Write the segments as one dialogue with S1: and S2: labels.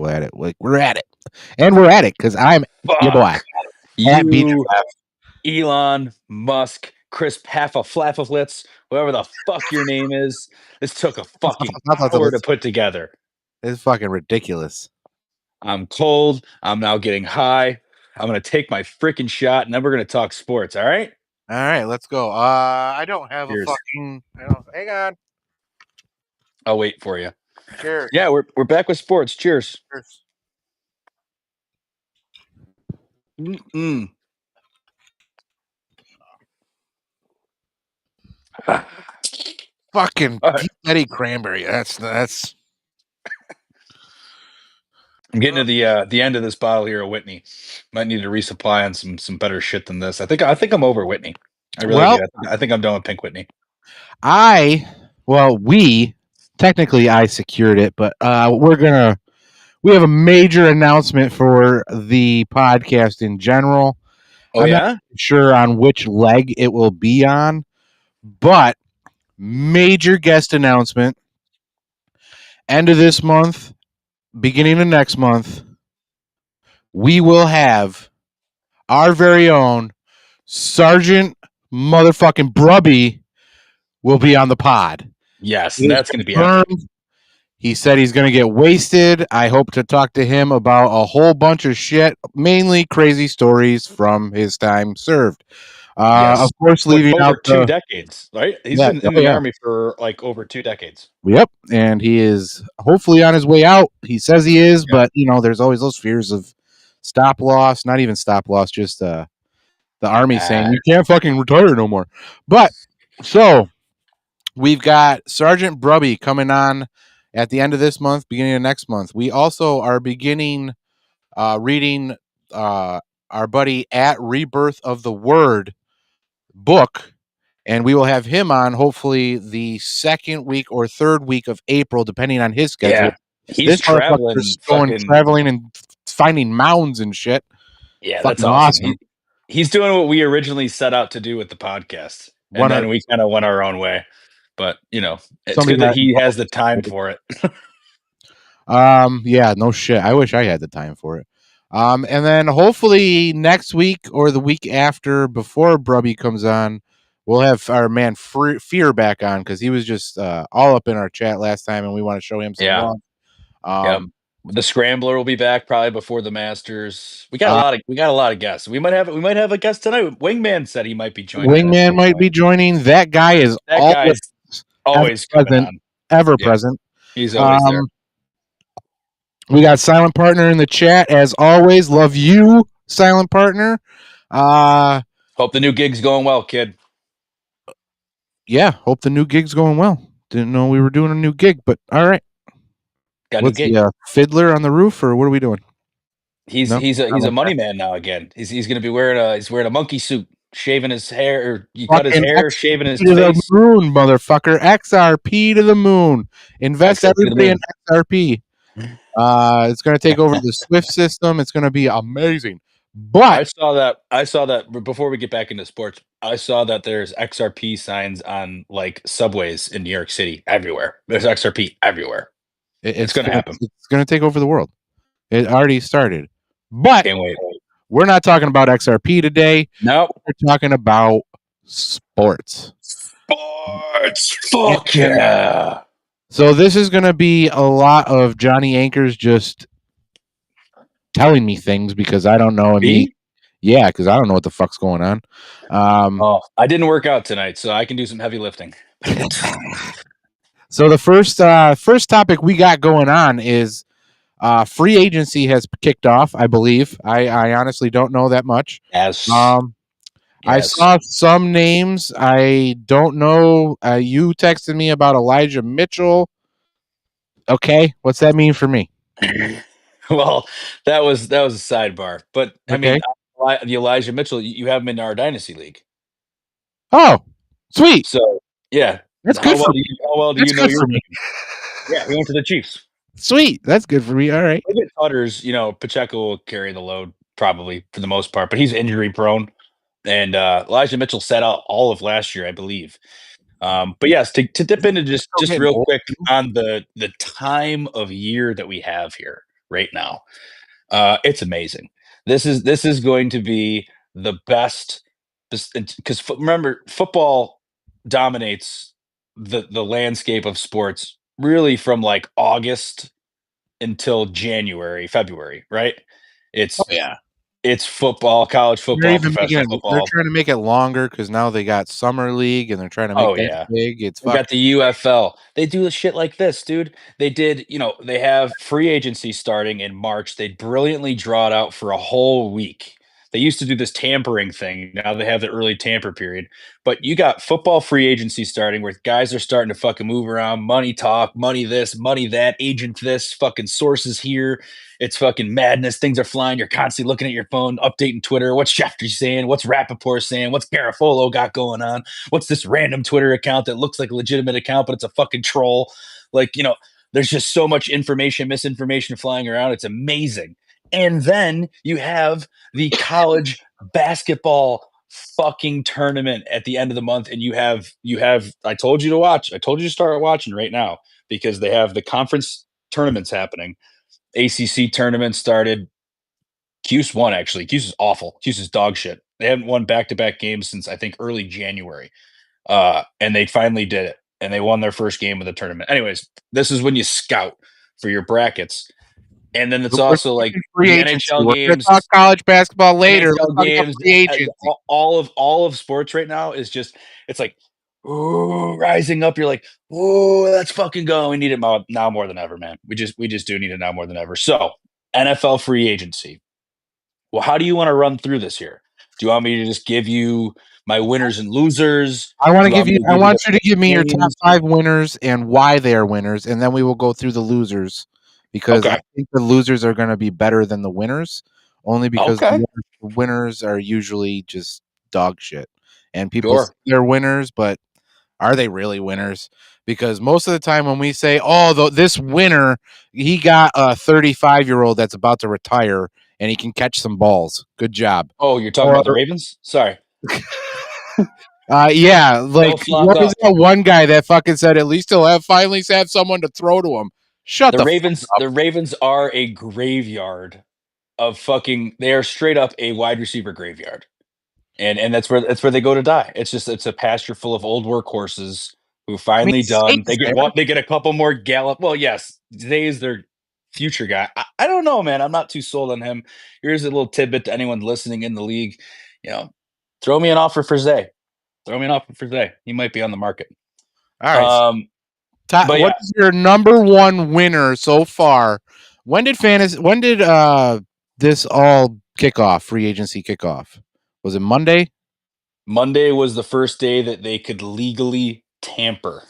S1: at it. Like we're at it, and we're at it because I'm your boy
S2: Fuck
S1: at
S2: you,
S1: BWF.
S2: Elon Musk, Chris Paffaflafaflitz, whoever the fuck your name is. This took a fucking hour to put together.
S1: It's fucking ridiculous.
S2: I'm cold. I'm now getting high. I'm gonna take my freaking shot, and then we're gonna talk sports. All right?
S1: All right, let's go. I don't have
S2: Cheers.
S1: a fucking. Hang on.
S2: I'll wait for you.
S1: Cheers.
S2: Yeah, we're back with sports. Cheers.
S1: Cheers.
S2: Mm-mm.
S1: Fucking
S2: All right.
S1: Eddie Cranberry. That's.
S2: I'm getting to the end of this bottle here of Whitney. Might need to resupply on some better shit than this. I think I'm over Whitney. I really do. I think I'm done with Pink Whitney.
S1: We technically I secured it, but we have a major announcement for the podcast in general.
S2: Oh,
S1: I'm
S2: yeah?
S1: not sure on which leg it will be on, but major guest announcement. End of this month, beginning of next month, we will have our very own Sergeant motherfucking Brubby will be on the pod.
S2: Yes, that's going to be epic.
S1: He said he's going to get wasted. I hope to talk to him about a whole bunch of shit, mainly crazy stories from his time served.
S2: Yes.
S1: Of course, leaving
S2: over
S1: out
S2: 2 decades, right? He's been in the Army for like over 2 decades.
S1: Yep, and he is hopefully on his way out. He says he is, but there's always those fears of stop loss. Not even stop loss, just the Army saying you can't fucking retire no more. But so we've got Sergeant Brubby coming on at the end of this month, beginning of next month. We also are beginning reading our buddy at Rebirth of the Word book, and we will have him on hopefully the second week or third week of April, depending on his schedule.
S2: Yeah, he's traveling
S1: and finding mounds and shit.
S2: Yeah, that's awesome. He's doing what we originally set out to do with the podcast, and then we kind of went our own way. But it's good that he has the time for it.
S1: Yeah, no shit. I wish I had the time for it. And then hopefully next week or the week after, before Brubby comes on, we'll have our man Fear back on because he was just all up in our chat last time, and we want to show him some love.
S2: The Scrambler will be back probably before the Masters. We got a lot of guests. We might have a guest tonight. Wingman said he might be joining.
S1: Wingman might be joining. That guy is
S2: always
S1: present, ever present.
S2: He's always there.
S1: We got Silent Partner in the chat as always. Love you, Silent Partner.
S2: Hope the new gig's going well, kid.
S1: Yeah, hope the new gig's going well. Didn't know we were doing a new gig, but all right. What's the Fiddler on the roof, or what are we doing?
S2: He's a money man now again. He's going to be wearing a monkey suit, shaving his hair, or you cut his hair, shaving his face.
S1: The moon, motherfucker! XRP to the moon. Invest everybody in XRP. It's going to take over the Swift system. It's going to be amazing. But
S2: I saw that before we get back into sports. I saw that there's XRP signs on like subways in New York City everywhere. There's XRP everywhere. It's going to happen.
S1: It's going to take over the world. It already started. But
S2: can't wait.
S1: We're not talking about XRP today.
S2: No,
S1: we're talking about sports.
S2: Fuck yeah.
S1: So this is going to be a lot of Johnny Anchors just telling me things because I don't know. Yeah, because I don't know what the fuck's going on.
S2: I didn't work out tonight, so I can do some heavy lifting.
S1: So the first topic we got going on is free agency has kicked off, I believe. I honestly don't know that much.
S2: Yes.
S1: I saw some names. I don't know. You texted me about Elijah Mitchell. Okay, what's that mean for me?
S2: Well, that was a sidebar. But I mean, the Elijah Mitchell, you have him in our dynasty league.
S1: Oh, sweet.
S2: So yeah,
S1: that's good for me.
S2: How well do you know your? Yeah, he went to the Chiefs.
S1: Sweet, that's good for me. All right.
S2: Maybe Cutters, Pacheco will carry the load probably for the most part, but he's injury prone. And Elijah Mitchell sat out all of last year, I believe. But yes, to dip into just real quick on the time of year that we have here. right now. It's amazing. This is going to be the best because remember, football dominates the landscape of sports really from like August until January, February, right?
S1: Oh
S2: It's
S1: yeah.
S2: it's football, college
S1: They're
S2: football,
S1: even making
S2: professional
S1: it. They're
S2: football.
S1: trying to make it longer because now they got summer league and they're trying to make
S2: Oh
S1: that
S2: yeah.
S1: big. It's
S2: They got
S1: fucking
S2: the UFL. They do shit like this, dude. They did, they have free agency starting in March. They brilliantly draw it out for a whole week. They used to do this tampering thing. Now they have the early tamper period. But you got football free agency starting where guys are starting to fucking move around, money talk, money this, money that, agent this, fucking sources here. It's fucking madness. Things are flying. You're constantly looking at your phone, updating Twitter. What's Schefter saying? What's Rappaport saying? What's Garofolo got going on? What's this random Twitter account that looks like a legitimate account, but it's a fucking troll? Like, there's just so much information, misinformation flying around. It's amazing. And then you have the college basketball fucking tournament at the end of the month. And you have, I told you to watch, I told you to start watching right now because they have the conference tournaments happening. ACC tournament started. Cuse won actually. Cuse is awful. Cuse is dog shit. They haven't won back-to-back games since I think early January. And they finally did it. And they won their first game of the tournament. Anyways, this is when you scout for your brackets. And then it's also like
S1: free
S2: the
S1: agency.
S2: NHL
S1: We're gonna
S2: games,
S1: talk college basketball later. Let's
S2: NHL
S1: talk about
S2: games,
S1: free agency.
S2: all of sports right now is just it's like ooh, rising up. You're like, oh, let's fucking go. We need it now more than ever, man. We just do need it now more than ever. So NFL free agency. Well, how do you want to run through this here? Do you want me to just give you my winners and losers?
S1: I want
S2: Do
S1: to
S2: you
S1: give
S2: want me
S1: you.
S2: to
S1: I
S2: give you
S1: want
S2: the
S1: you to give me your top
S2: names?
S1: 5 winners and why they are winners, and then we will go through the losers because I
S2: Okay.
S1: think the losers are going to be better than the winners, only because
S2: Okay.
S1: the winners are usually just dog shit, and people say
S2: Sure.
S1: they're winners, but are they really winners? Because most of the time when we say, "Oh, this winner, he got a 35-year-old that's about to retire and he can catch some balls. Good job."
S2: Oh, you're talking
S1: Or
S2: about the Ravens? Sorry.
S1: yeah,
S2: They'll
S1: like
S2: flunk
S1: what was
S2: up.
S1: that one guy that fucking said at least he'll finally have someone to throw to him? Shut the fuck up.
S2: The Ravens are a graveyard of fucking they are straight up a wide receiver graveyard. And that's where they go to die. It's a pasture full of old workhorses who
S1: I mean,
S2: finally done.
S1: Satan's there.
S2: They get a couple more Gallup. Well, yes, Zay is their future guy. I don't know, man. I'm not too sold on him. Here's a little tidbit to anyone listening in the league. You know, throw me an offer for Zay. Throw me an offer for Zay. He might be on the market.
S1: All right.
S2: But
S1: What
S2: yeah,
S1: is your number one winner so far? When did fantasy? When did this all kick off? Free agency kickoff? Was it Monday?
S2: Monday was the first day that they could legally tamper.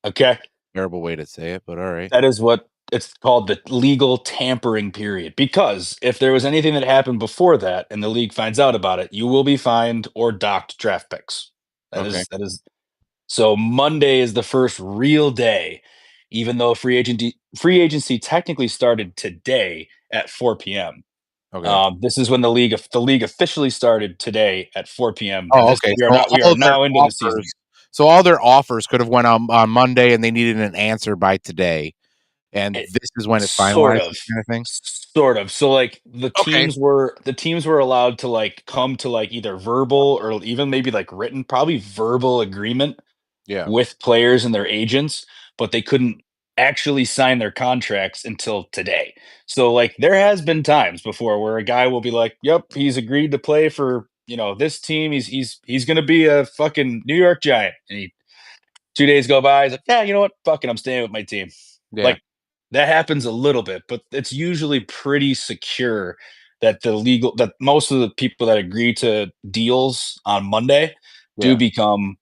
S2: Okay.
S1: Terrible way to say it, but all right.
S2: That is what it's called, the legal tampering period. Because if there was anything that happened before that and the league finds out about it, you will be fined or docked draft picks.
S1: Okay.
S2: That is so Monday is the first real day, even though free agency technically started today at 4 p.m.
S1: Okay.
S2: This is when the league officially started today at 4 p.m. And
S1: Oh,
S2: this
S1: okay.
S2: we are
S1: So
S2: not we
S1: all
S2: are
S1: of their
S2: now into the season.
S1: offers. So all their offers could have went on Monday, and they needed an answer by today. And
S2: It,
S1: this is when it's
S2: sort
S1: finalized,
S2: of
S1: kind of thing.
S2: sort of so like
S1: Okay.
S2: the teams were allowed to like come to like either verbal or even maybe like written, probably verbal agreement
S1: Yeah.
S2: with players and their agents, but they couldn't actually sign their contracts until today. So like there has been times before where a guy will be like, "Yep, he's agreed to play for, this team. He's going to be a fucking New York Giant." And 2 days go by, he's like, "Yeah, you know what? Fucking I'm staying with my team."
S1: Yeah.
S2: Like that happens a little bit, but it's usually pretty secure that most of the people that agree to deals on Monday do
S1: Yeah.
S2: become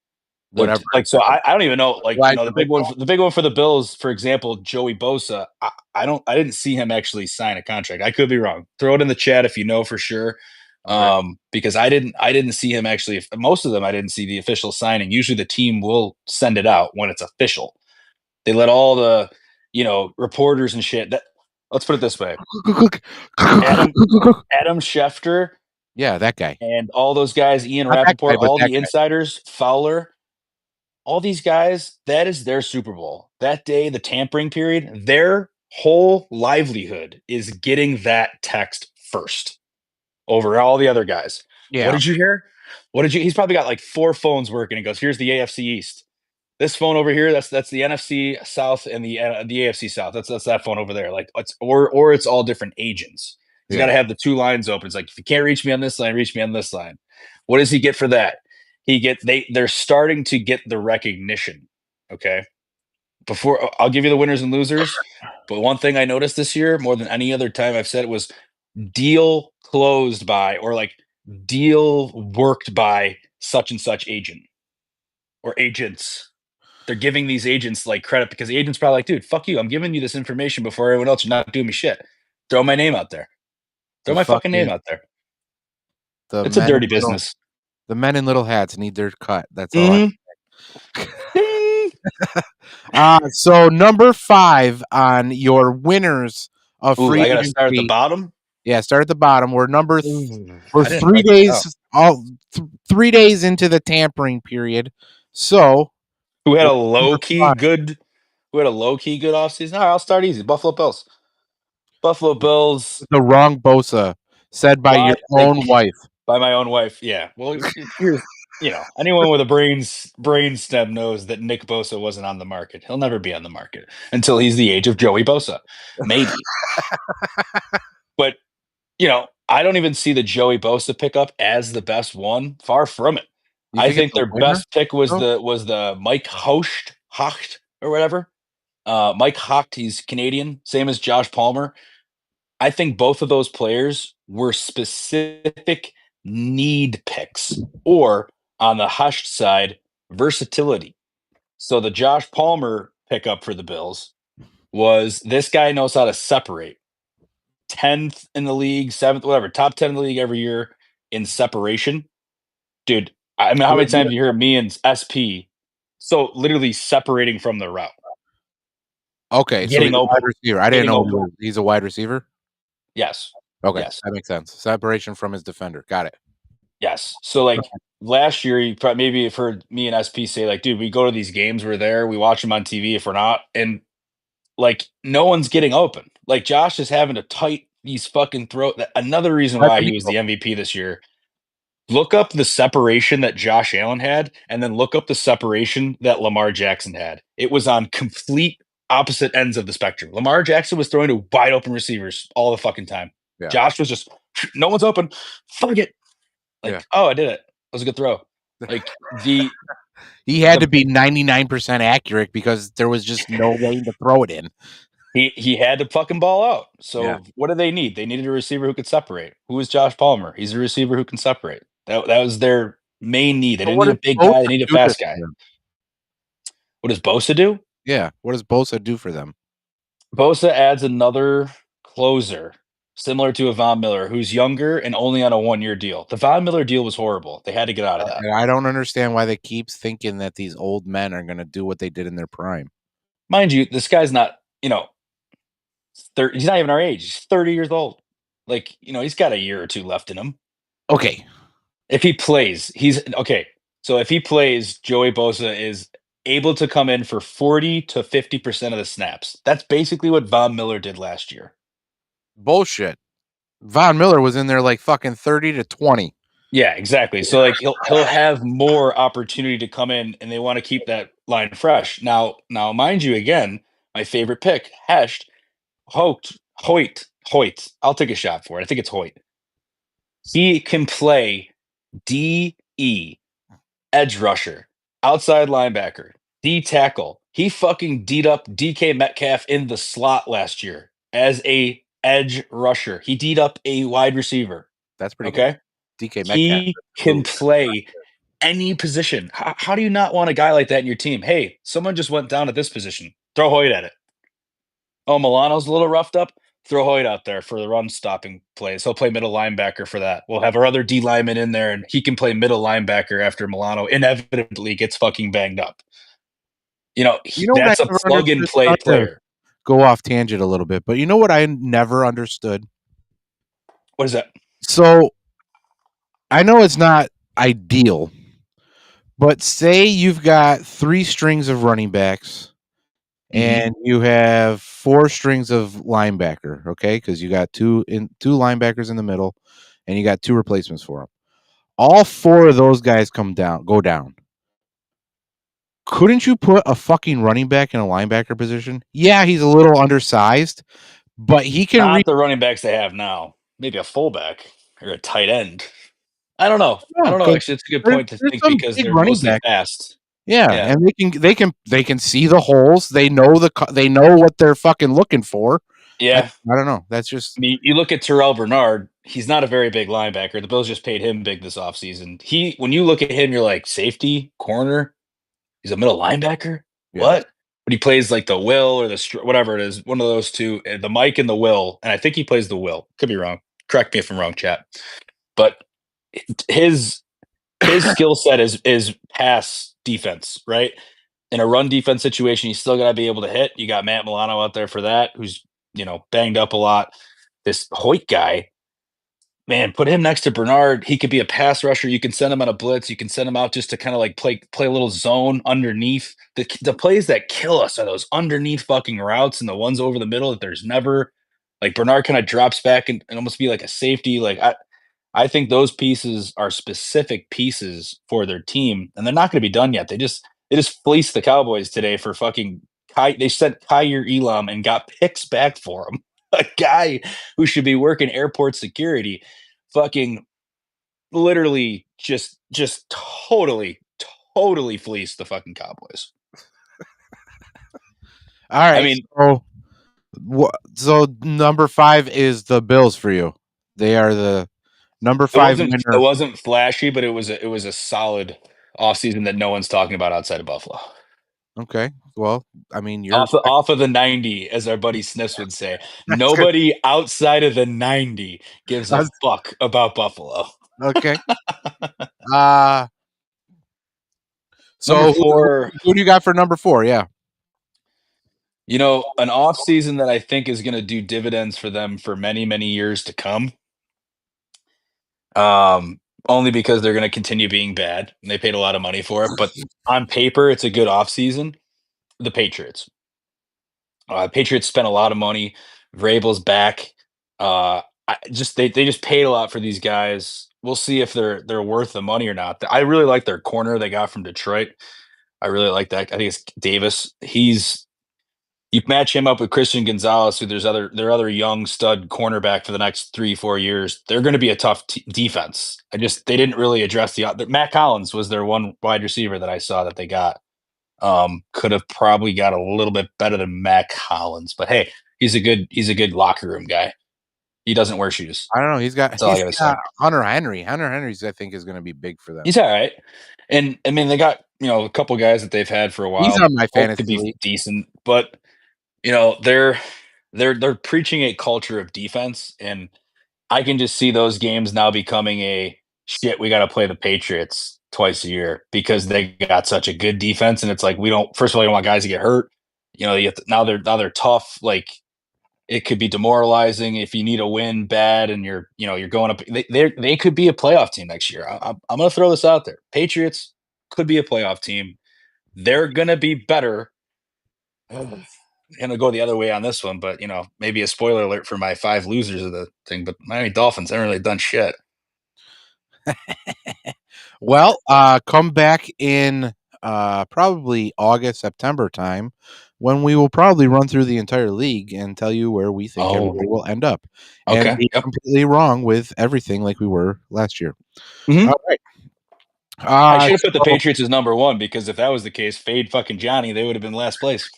S1: Whatever.
S2: like so I don't even know like
S1: Elijah
S2: the big one for the Bills, for example, Joey Bosa. I didn't see him actually sign a contract. I could be wrong. Throw it in the chat if you know for sure.
S1: Okay.
S2: Because I didn't see him actually. Most of them I didn't see the official signing. Usually the team will send it out when it's official. They let all the reporters and shit. That let's put it this way: Adam Adam Schefter
S1: Yeah, that guy.
S2: and all those guys, Ian
S1: Not that guy,
S2: Rappaport,
S1: but
S2: all
S1: that
S2: the
S1: guy.
S2: insiders, Fowler, all these guys, that is their Super Bowl. That day, the tampering period, their whole livelihood is getting that text first over all the other guys. What
S1: Yeah.
S2: did you hear? What did you? He's probably got like 4 phones working. He goes, "Here's the AFC East. This phone over here, that's the NFC South and the AFC South. That's that phone over there. Like or it's all different agents. He's got to
S1: Yeah.
S2: have the 2 lines open. It's like if you can't reach me on this line, reach me on this line. What does he get for that? They're starting to get the recognition. Okay, before I'll give you the winners and losers. But one thing I noticed this year more than any other time I've said it was deal closed by or like deal worked by such and such agent or agents. They're giving these agents like credit because the agent's probably like, dude, fuck you. I'm giving you this information before everyone else. You're not doing me shit. Throw my name out there. Throw
S1: The
S2: my fucking name
S1: fucking
S2: out there.
S1: the
S2: It's a
S1: men in
S2: dirty
S1: little,
S2: business.
S1: the men in little hats need their cut. That's all.
S2: Ding!
S1: So number 5 on your winners of
S2: Ooh,
S1: free
S2: I gotta start at the
S1: agency.
S2: bottom.
S1: Yeah, start at the bottom. We're we're
S2: I didn't
S1: 3
S2: write this out.
S1: days 3 days into the tampering period. So
S2: Who had a
S1: number
S2: low key
S1: 5,
S2: good? Who had a low key good offseason? All right, I'll start easy. Buffalo Bills. Buffalo Bills.
S1: the wrong Bosa, said by
S2: Why
S1: your
S2: they
S1: own wife.
S2: by my own wife? Yeah. Well, here's anyone with a brain stem knows that Nick Bosa wasn't on the market. He'll never be on the market until he's the age of Joey Bosa, maybe. But I don't even see the Joey Bosa pickup as the best one. Far from it.
S1: You
S2: I
S1: think it's
S2: think
S1: a
S2: their
S1: winner?
S2: best pick was
S1: though?
S2: the Mike Hocht or whatever. Mike Hocht, he's Canadian, same as Josh Palmer. I think both of those players were specific need picks, or on the Hushed side, versatility. So the Josh Palmer pickup for the Bills was this guy knows how to separate. 10th in the league, 7th, whatever, top 10 in the league every year in separation. Dude, I mean, how many times you hear me and SP so literally separating from the route?
S1: Okay, so
S2: Getting
S1: he's a
S2: open.
S1: wide receiver. I didn't
S2: Getting
S1: know
S2: open.
S1: he's a wide receiver.
S2: Yes.
S1: Okay,
S2: Yes.
S1: that makes sense. Separation from his defender. Got it.
S2: Yes. So like last year, you probably maybe have heard me and SP say, like, dude, we go to these games, we're there, we watch them on TV if we're not, and like no one's getting open. Like Josh is having to tight these fucking throat. Another reason
S1: Let
S2: why
S1: me
S2: he was
S1: go.
S2: the MVP this year. Look up the separation that Josh Allen had, and then look up the separation that Lamar Jackson had. It was on complete opposite ends of the spectrum. Lamar Jackson was throwing to wide open receivers all the fucking time.
S1: Yeah.
S2: Josh was just, no one's open. Fuck it. Like,
S1: Yeah.
S2: oh, I did it. That was a good throw. Like
S1: He had to be 99% accurate because there was just no way to throw it in.
S2: he had to fucking ball out. So
S1: Yeah.
S2: what do they need? They needed a receiver who could separate. Who is Josh Palmer? He's a receiver who can separate. That was their main need. They
S1: But
S2: didn't
S1: what
S2: need a
S1: does
S2: big
S1: Bosa
S2: guy. They need a
S1: do
S2: fast
S1: for
S2: guy.
S1: them?
S2: What does Bosa do?
S1: Yeah. What does Bosa do for them?
S2: Bosa adds another closer, similar to a Von Miller, who's younger and only on a 1-year deal. The Von Miller deal was horrible. They had to get out of that.
S1: And I don't understand why they keep thinking that these old men are going to do what they did in their prime.
S2: Mind you, this guy's not, he's not even our age. He's 30 years old. Like, he's got a year or 2 left in him.
S1: Okay.
S2: If he plays, he's okay. So if he plays, Joey Bosa is able to come in for 40 to 50% of the snaps. That's basically what Von Miller did last year.
S1: Bullshit. Von Miller was in there like fucking 30 to 20.
S2: Yeah, exactly. So like he'll have more opportunity to come in, and they want to keep that line fresh. Now, mind you, again, my favorite pick, Hesht, Hoyt. I'll take a shot for it. I think it's Hoyt. He can play DE, edge rusher, outside linebacker, D tackle. He fucking D'd up DK Metcalf in the slot last year as a edge rusher. He D'd up a wide receiver.
S1: That's pretty
S2: Okay.
S1: good. DK Metcalf.
S2: He can play any position. How do you not want a guy like that in your team? Hey, someone just went down at this position. Throw Hoyt at it. Oh, Milano's a little roughed up. Throw Hoyt out there for the run stopping plays. He'll play middle linebacker for that. We'll have our other D lineman in there, and he can play middle linebacker after Milano inevitably gets fucking banged up. That's a plug and play player.
S1: Go off tangent a little bit, but you know what I never understood?
S2: What is that?
S1: So I know it's not ideal, but say you've got 3 strings of running backs and you have 4 strings of linebacker, okay? Because you got two linebackers in the middle, and you got 2 replacements for them. All 4 of those guys go down. Couldn't you put a fucking running back in a linebacker position? Yeah, he's a little undersized, but he can
S2: Not the running backs they have now. Maybe a fullback or a tight end. I don't know. I don't know. Actually, it's a good point to
S1: there's
S2: think
S1: some
S2: because
S1: big
S2: they're
S1: running
S2: mostly
S1: back.
S2: fast.
S1: Yeah,
S2: Yeah.
S1: and they can see the holes. They know they know what they're fucking looking for.
S2: Yeah.
S1: I don't know. That's just
S2: I mean, you look at Terrell Bernard, he's not a very big linebacker. The Bills just paid him big this offseason. When you look at him, you're like, safety, corner, he's a middle linebacker?
S1: yeah.
S2: What? But he plays like the will or whatever it is, one of those two, the Mike and the will. And I think he plays the will. Could be wrong. Correct me if I'm wrong, chat. But his skill set is pass defense, right? In a run defense situation, you still got to be able to hit. You got Matt Milano out there for that, who's banged up a lot. This Hoyt guy, man, put him next to Bernard. He could be a pass rusher. You can send him on a blitz. You can send him out just to kind of like play a little zone underneath. The plays that kill us are those underneath fucking routes and the ones over the middle that there's never like Bernard kind of drops back and almost be like a safety. Like I think those pieces are specific pieces for their team, and they're not going to be done yet. They just fleeced the Cowboys today for fucking. They sent Kyer Elam and got picks back for him. A guy who should be working airport security, fucking literally just totally fleeced the fucking Cowboys.
S1: All right.
S2: I mean,
S1: so number 5 is the Bills for you. They are the number 5 winner.
S2: It wasn't flashy, but it was a solid offseason that no one's talking about outside of Buffalo.
S1: Okay. Well, I mean, you're
S2: off of the 90, as our buddy Sniffs would say. Nobody outside of the 90 gives a fuck about Buffalo.
S1: Okay. So who do you got for number 4? Yeah.
S2: An off season that I think is going to do dividends for them for many, many years to come. Only because they're going to continue being bad. And they paid a lot of money for it, but on paper, it's a good off season. The Patriots. Patriots spent a lot of money. Vrabel's back. They just paid a lot for these guys. We'll see if they're worth the money or not. I really like their corner they got from Detroit. I really like that. I think it's Davis. You match him up with Christian Gonzalez, who their other young stud cornerback for the next 3-4 years. They're going to be a tough defense. They didn't really address Matt Collins was their one wide receiver that I saw that they got. Could have probably got a little bit better than Matt Collins, but hey, he's a good locker room guy. He doesn't wear shoes.
S1: I don't know. He's got
S2: say.
S1: Hunter Henry. Hunter Henry's I think is going to be big for them.
S2: He's all right, and I mean they got a couple guys that they've had for a while.
S1: He's on my fantasy
S2: could be
S1: league.
S2: decent, but they're preaching a culture of defense, and I can just see those games now becoming a shit. We got to play the Patriots twice a year because they got such a good defense, and it's like first of all, you don't want guys to get hurt. Now they're tough. Like it could be demoralizing if you need a win bad, and you're going up. They could be a playoff team next year. I'm going to throw this out there. Patriots could be a playoff team. They're going to be better. Going to go the other way on this one, but maybe a spoiler alert for my 5 losers of the thing. But Miami Dolphins haven't really done shit.
S1: Well, come back in probably August, September time when we will probably run through the entire league and tell you where we think everybody will end up.
S2: Okay.
S1: And be completely wrong with everything like we were last year.
S2: Mm-hmm.
S1: All right.
S2: I should have put the Patriots as number 1 because if that was the case, fade fucking Johnny, they would have been last place.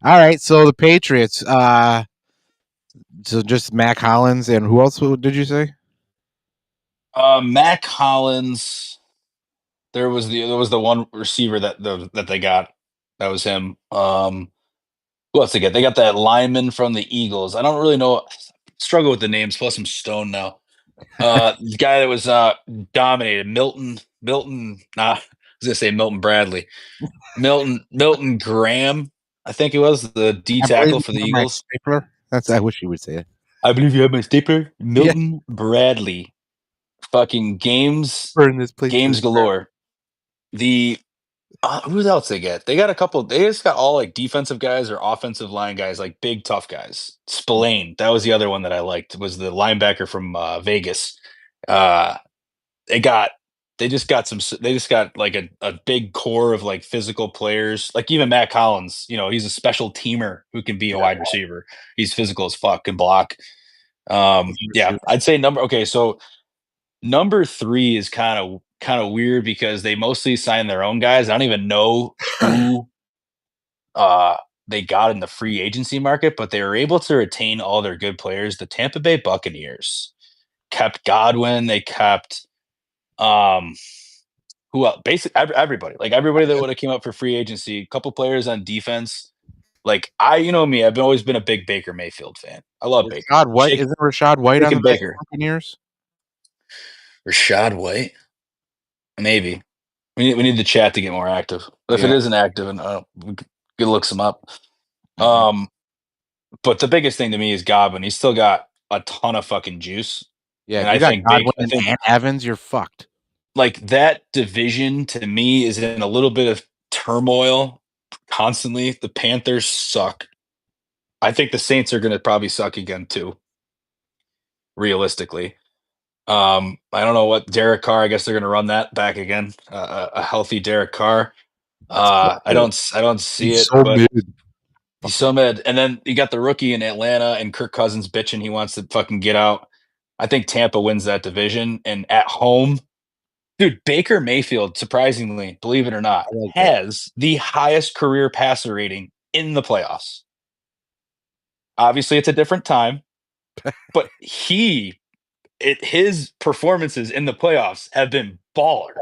S1: All right, so the Patriots. So just Mac Hollins and who else did you say?
S2: Mac Hollins. There was the one receiver that they got. That was him. Who else they get? They got that lineman from the Eagles. I don't really know. Struggle with the names. Plus, I'm stoned now. The guy that was dominated. Milton. Nah, I was gonna say Milton Bradley. Milton Graham. I think it was the D tackle for the Eagles.
S1: I wish you would say it.
S2: I believe you have my stapler. Milton Bradley. Fucking games.
S1: Burn this place.
S2: Games galore. The Who else they get? They got a couple. They just got all like defensive guys or offensive line guys, like big tough guys. Spillane, that was the other one that I liked. Was the linebacker from Vegas. Uh, they got. They just got some. They just got like a big core of like physical players. Like even Matt Collins, he's a special teamer who can be a wide receiver. He's physical as fuck, can block. Yeah, I'd say number. Okay, so number 3 is kind of weird because they mostly sign their own guys. I don't even know who uh they got in the free agency market, but they were able to retain all their good players. The Tampa Bay Buccaneers kept Godwin, they kept um who else? Basically everybody. Like everybody that would have came up for free agency, a couple players on defense. Like you know me, I've always been a big Baker Mayfield fan. I love Baker.
S1: Rashad White, isn't Rashad White on the
S2: Baker.
S1: Buccaneers?
S2: Rashad White? Maybe. We need the chat to get more active. If it isn't active, and we could look some up. But the biggest thing to me is Godwin. He's still got a ton of fucking juice.
S1: Yeah,
S2: and
S1: if you
S2: I think
S1: Godwin and Evans, you're fucked.
S2: Like that division to me is in a little bit of turmoil constantly. The Panthers suck. I think the Saints are going to probably suck again too. Realistically, I don't know what Derek Carr. I guess they're going to run that back again. A healthy Derek Carr. I don't see it.
S1: So mid.
S2: He's so mad. And then you got the rookie in Atlanta and Kirk Cousins bitching he wants to fucking get out. I think Tampa wins that division. And at home, dude, Baker Mayfield, surprisingly, believe it or not, has the highest career passer rating in the playoffs. Obviously, it's a different time, but his performances in the playoffs have been baller.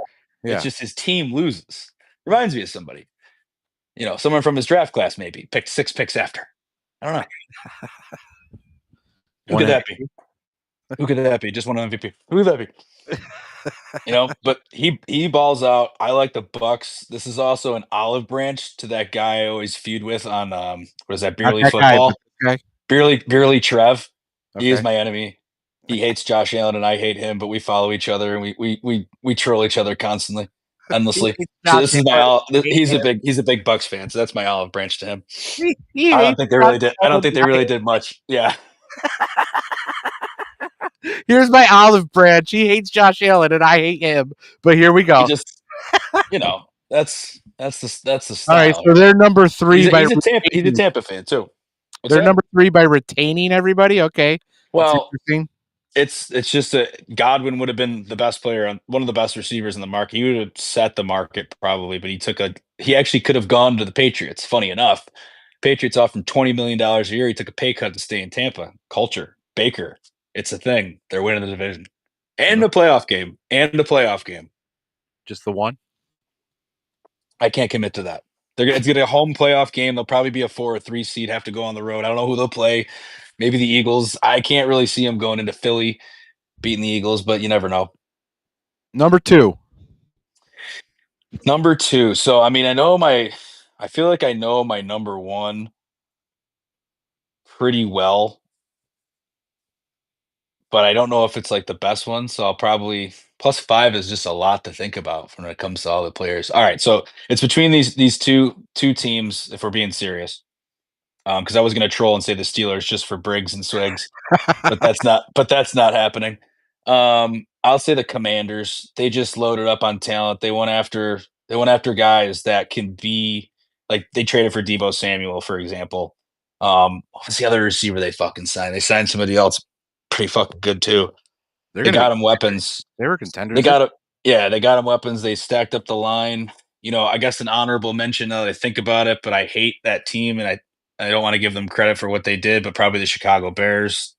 S2: Yeah. It's just his team loses. Reminds me of somebody. Someone from his draft class maybe picked 6 picks after. I don't know. Who could that be? Who could that be? Just one MVP. Who could that be? But he balls out. I like the Bucks. This is also an olive branch to that guy I always feud with on what is that, Beerly Football? Beerly Trev. Okay. He is my enemy. He hates Josh Allen and I hate him, but we follow each other and we troll each other constantly. Endlessly. So this is he's a big Bucks fan, so that's my olive branch to him. I don't think they really did much. Yeah.
S1: Here's my olive branch. He hates Josh Allen and I hate him. But here we go.
S2: Just, that's the style.
S1: All right, so they're number 3
S2: he's a Tampa fan too.
S1: They're number 3 by retaining everybody. Okay.
S2: Well, it's just Godwin would have been the best player, one of the best receivers in the market. He would have set the market probably, but he actually could have gone to the Patriots. Funny enough, Patriots offered him $20 million a year. He took a pay cut to stay in Tampa. Culture, Baker, it's a thing. They're winning the division and the playoff game.
S1: Just the one?
S2: I can't commit to that. It's going to be a home playoff game. They'll probably be a 4 or 3 seed. Have to go on the road. I don't know who they'll play. Maybe the Eagles. I can't really see them going into Philly, beating the Eagles, but you never know.
S1: Number 2.
S2: So, I mean, I feel like I know my number 1 pretty well, but I don't know if it's like the best one. So I'll probably +5 is just a lot to think about when it comes to all the players. All right. So it's between these two teams, if we're being serious. Because I was going to troll and say the Steelers just for Briggs and Swigs, but that's not happening. I'll say the Commanders. They just loaded up on talent. They went after guys that can be like, they traded for Deebo Samuel, for example. What's the other receiver they fucking signed? They signed somebody else pretty fucking good too. They got him weapons.
S1: They were contenders.
S2: They got him weapons. They stacked up the line. I guess an honorable mention now that I think about it, but I hate that team and I don't want to give them credit for what they did, but probably the Chicago Bears.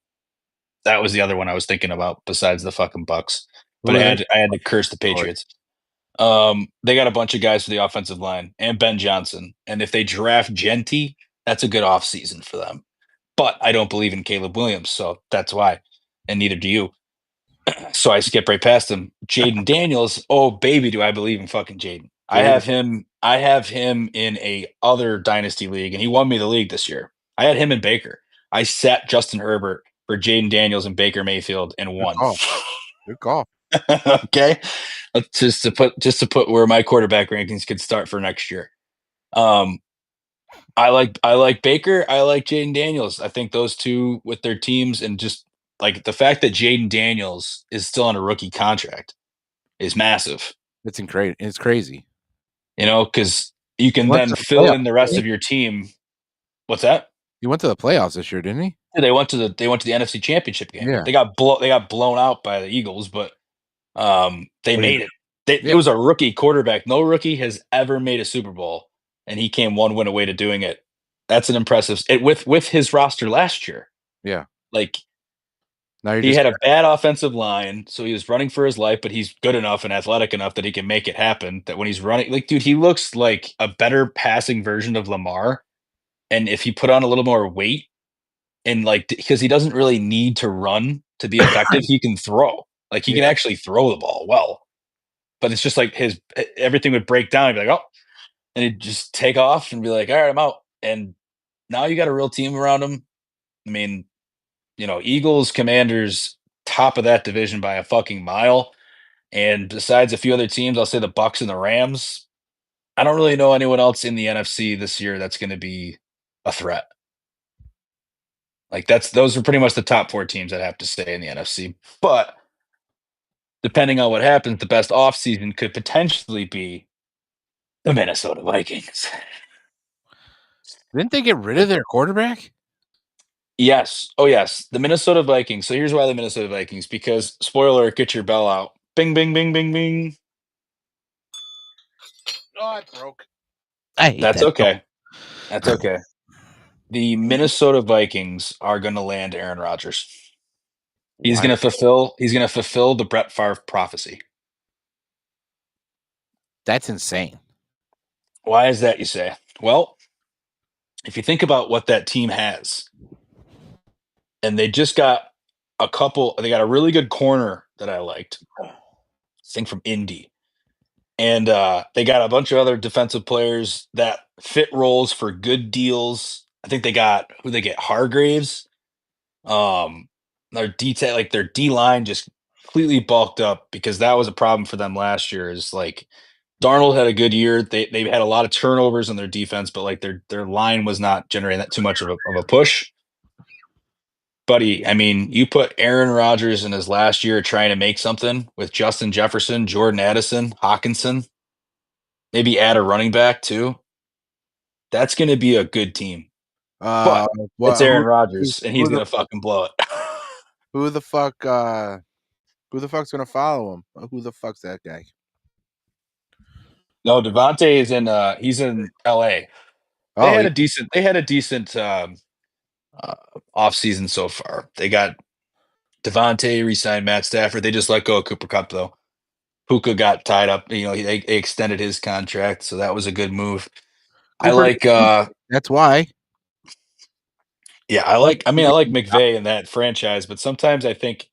S2: That was the other one I was thinking about besides the fucking Bucks. But I had to curse the Patriots. They got a bunch of guys for the offensive line and Ben Johnson. And if they draft Genty, that's a good offseason for them. But I don't believe in Caleb Williams, so that's why. And neither do you. So I skip right past him. Jaden Daniels. Oh, baby, do I believe in fucking Jaden. I have him in a other dynasty league, and he won me the league this year. I had him and Baker. I sat Justin Herbert for Jaden Daniels and Baker Mayfield and won.
S1: Good call.
S2: Okay, just to put where my quarterback rankings could start for next year. I like Baker. I like Jaden Daniels. I think those two with their teams and just like the fact that Jaden Daniels is still on a rookie contract is massive.
S1: It's incredible. It's crazy.
S2: Because you
S1: He
S2: can
S1: went
S2: then
S1: to the
S2: fill in the rest
S1: playoffs.
S2: of your team. What's that?
S1: He went to the playoffs this year, didn't he?
S2: They went to the NFC Championship game.
S1: Yeah.
S2: They got blown out by the Eagles, but they
S1: But he-
S2: made it.
S1: Yeah.
S2: It was a rookie quarterback. No rookie has ever made a Super Bowl, and he came one win away to doing it. That's an impressive with his roster last year.
S1: Yeah.
S2: Like
S1: Now you're
S2: he
S1: just
S2: had a bad offensive line, so he was running for his life, but he's good enough and athletic enough that he can make it happen. That when he's running, like dude, he looks like a better passing version of Lamar. And if he put on a little more weight and because he doesn't really need to run to be effective, he can throw. Like he can actually throw the ball well. But it's just like everything would break down. He'd be like, oh, and he'd just take off and be like, all right, I'm out. And now you got a real team around him. I mean, Eagles, Commanders, top of that division by a fucking mile. And besides a few other teams, I'll say the Bucks and the Rams. I don't really know anyone else in the NFC this year that's going to be a threat. Like those are pretty much the top 4 teams that have to stay in the NFC. But depending on what happens, the best offseason could potentially be the Minnesota Vikings.
S1: Didn't they get rid of their quarterback?
S2: Yes. Oh, yes. The Minnesota Vikings. So here's why the Minnesota Vikings, because spoiler, get your bell out. Bing, bing, bing, bing, bing.
S1: Oh, it broke. I hate
S2: That's
S1: that.
S2: okay. That's okay. The Minnesota Vikings are going to land Aaron Rodgers. He's going to fulfill the Brett Favre prophecy.
S1: That's insane.
S2: Why is that, you say? Well, if you think about what that team has, and they just got they got a really good corner that I liked. I think from Indy. And they got a bunch of other defensive players that fit roles for good deals. I think they got who they get Hargraves. Their their D line just completely bulked up because that was a problem for them last year. Is like Darnold had a good year. They had a lot of turnovers in their defense, but like their line was not generating that too much of a push. Buddy, I mean, you put Aaron Rodgers in his last year trying to make something with Justin Jefferson, Jordan Addison, Hawkinson, maybe add a running back too. That's going to be a good team. But it's Aaron Rodgers, and he's going to fucking blow it.
S1: Who the fuck's going to follow him? Who the fuck's that guy?
S2: No, Devontae is he's in LA. They had a decent off season so far. They got Devontae re-signed Matt Stafford. They just let go of Cooper Kupp though. Puka got tied up. They extended his contract, so that was a good move.
S1: That's why.
S2: Yeah, I like McVay in that franchise, but sometimes I think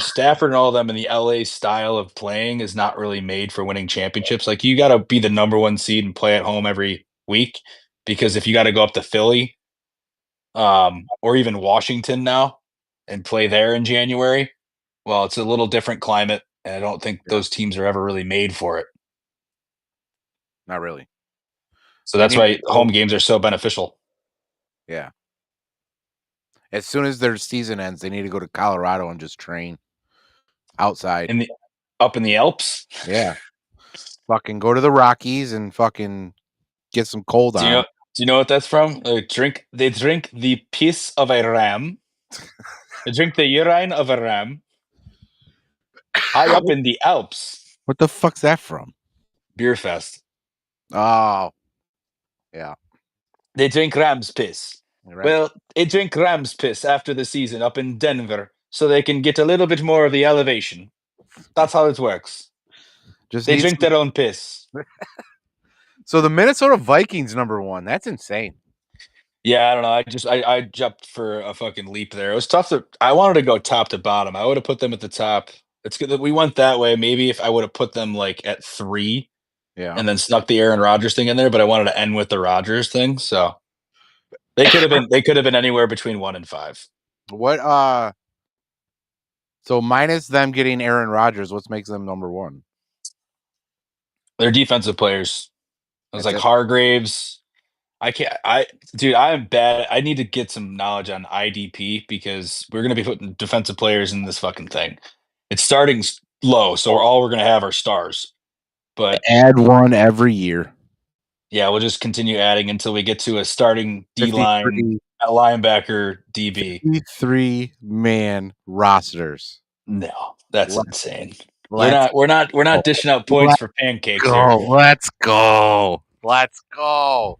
S2: Stafford and all of them in the LA style of playing is not really made for winning championships. Like you got to be the number 1 seed and play at home every week, because if you got to go up to Philly, or even Washington now and play there in January, well, it's a little different climate, and I don't think those teams are ever really made for it.
S1: Not really.
S2: So that's why home games are so beneficial.
S1: Yeah. As soon as their season ends, they need to go to Colorado and just train outside.
S2: Up in the Alps?
S1: Yeah. Fucking go to the Rockies and fucking get some cold on.
S2: Do you know what that's from? They drink the piss of a ram. They drink the urine of a ram. High up in the Alps.
S1: What the fuck's that from?
S2: Beer Fest.
S1: Oh. Yeah.
S2: They drink ram's piss. Right. Well, they drink ram's piss after the season up in Denver, so they can get a little bit more of the elevation. That's how it works. They drink their own piss.
S1: So the Minnesota Vikings #1. That's insane.
S2: Yeah, I don't know. I jumped for a fucking leap there. It was tough I wanted to go top to bottom. I would have put them at the top. It's good that we went that way. Maybe if I would have put them like at 3, and then snuck the Aaron Rodgers thing in there, but I wanted to end with the Rodgers thing. So they could have been anywhere between 1 and 5.
S1: What So minus them getting Aaron Rodgers, what makes them number one?
S2: They're defensive players. It was
S1: That's
S2: like
S1: it.
S2: Hargraves. Dude, I am bad. I need to get some knowledge on IDP because we're gonna be putting defensive players in this fucking thing. It's starting low, so all we're gonna have are stars. But
S1: Add one every year.
S2: yeah, we'll just continue adding until we get to a starting D line,
S1: 53,
S2: a linebacker, DB.
S1: 53-man rosters.
S2: No, that's
S1: Let,
S2: insane.
S1: let's
S2: We're
S1: go.
S2: not dishing out points
S1: Let's
S2: for pancakes here.
S1: go. Let's go. Let's go.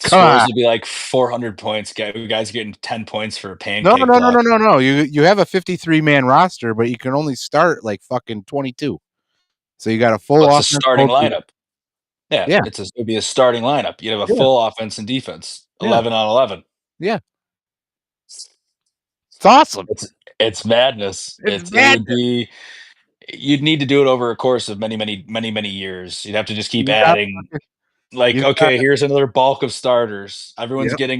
S1: Come
S2: Scores
S1: on.
S2: will be like 400 points. Guys getting 10 points for a
S1: No,
S2: pancake
S1: no, no,
S2: block.
S1: no, no, no. You have a 53-man roster, but you can only start like fucking 22. So you got a full
S2: What's the
S1: offense.
S2: starting lineup? Yeah,
S1: Yeah.
S2: it'd be a starting lineup. You'd have a
S1: Yeah.
S2: full offense and defense,
S1: Yeah.
S2: 11 on 11.
S1: Yeah. It's awesome.
S2: It's madness.
S1: It's
S2: It would
S1: madness.
S2: be. You'd need to do it over a course of many years. You'd have to just keep
S1: You got
S2: adding. Like,
S1: you got
S2: okay, here's another bulk of starters. Everyone's
S1: Yep.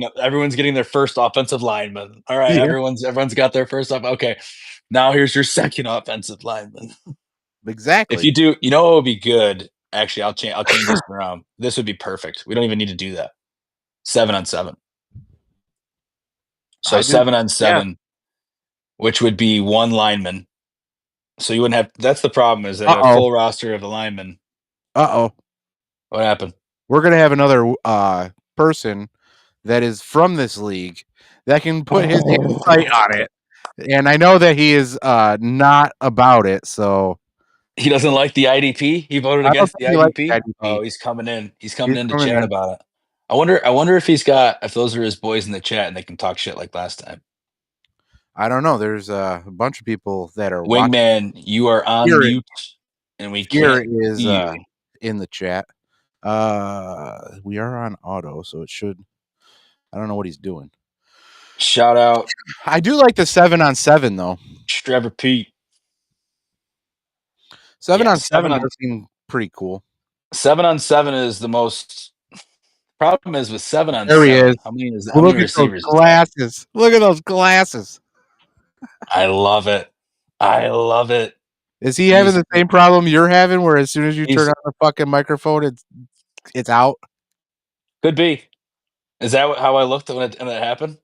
S2: getting their first offensive lineman. All right,
S1: Yeah.
S2: everyone's got their first up. Okay, now here's your second offensive lineman. If
S1: Exactly.
S2: you do, you know what would be good? Actually, I'll change this around. This would be perfect. We don't even need to do that. 7-on-7. So
S1: I do.
S2: 7-on-7, which would be one lineman. So you wouldn't have. That's the problem is they have a
S1: Uh-oh.
S2: full roster of the linemen.
S1: Uh-oh.
S2: What happened?
S1: We're going to have another person that is from this league that can put his insight on it. And I know that he is not about it, so
S2: He doesn't like the IDP. He voted
S1: I don't
S2: against the
S1: think he likes
S2: IDP.
S1: IDP.
S2: Oh, he's coming in. He's coming
S1: He's
S2: in to
S1: coming
S2: chat
S1: in.
S2: about it. I wonder if those are his boys in the chat and they can talk shit like last time.
S1: I don't know. There's a bunch of people that are watching.
S2: Wingman, you are on mute, and we
S1: Here
S2: can't
S1: is
S2: see you.
S1: in the chat. We are on auto, so it should. I don't know what he's doing.
S2: Shout out
S1: I do like the 7-on-7 though.
S2: Trevor Pete.
S1: 7-on-7 does seem pretty cool.
S2: 7-on-7 is the most. Problem is with 7-on-7.
S1: There he is.
S2: How many
S1: Look at those
S2: receivers?
S1: glasses. Look at those glasses.
S2: I love it. I love it.
S1: Is he having the same problem you're having, where as soon as you turn on the fucking microphone, it's out?
S2: Could be. Is that how I looked when it happened?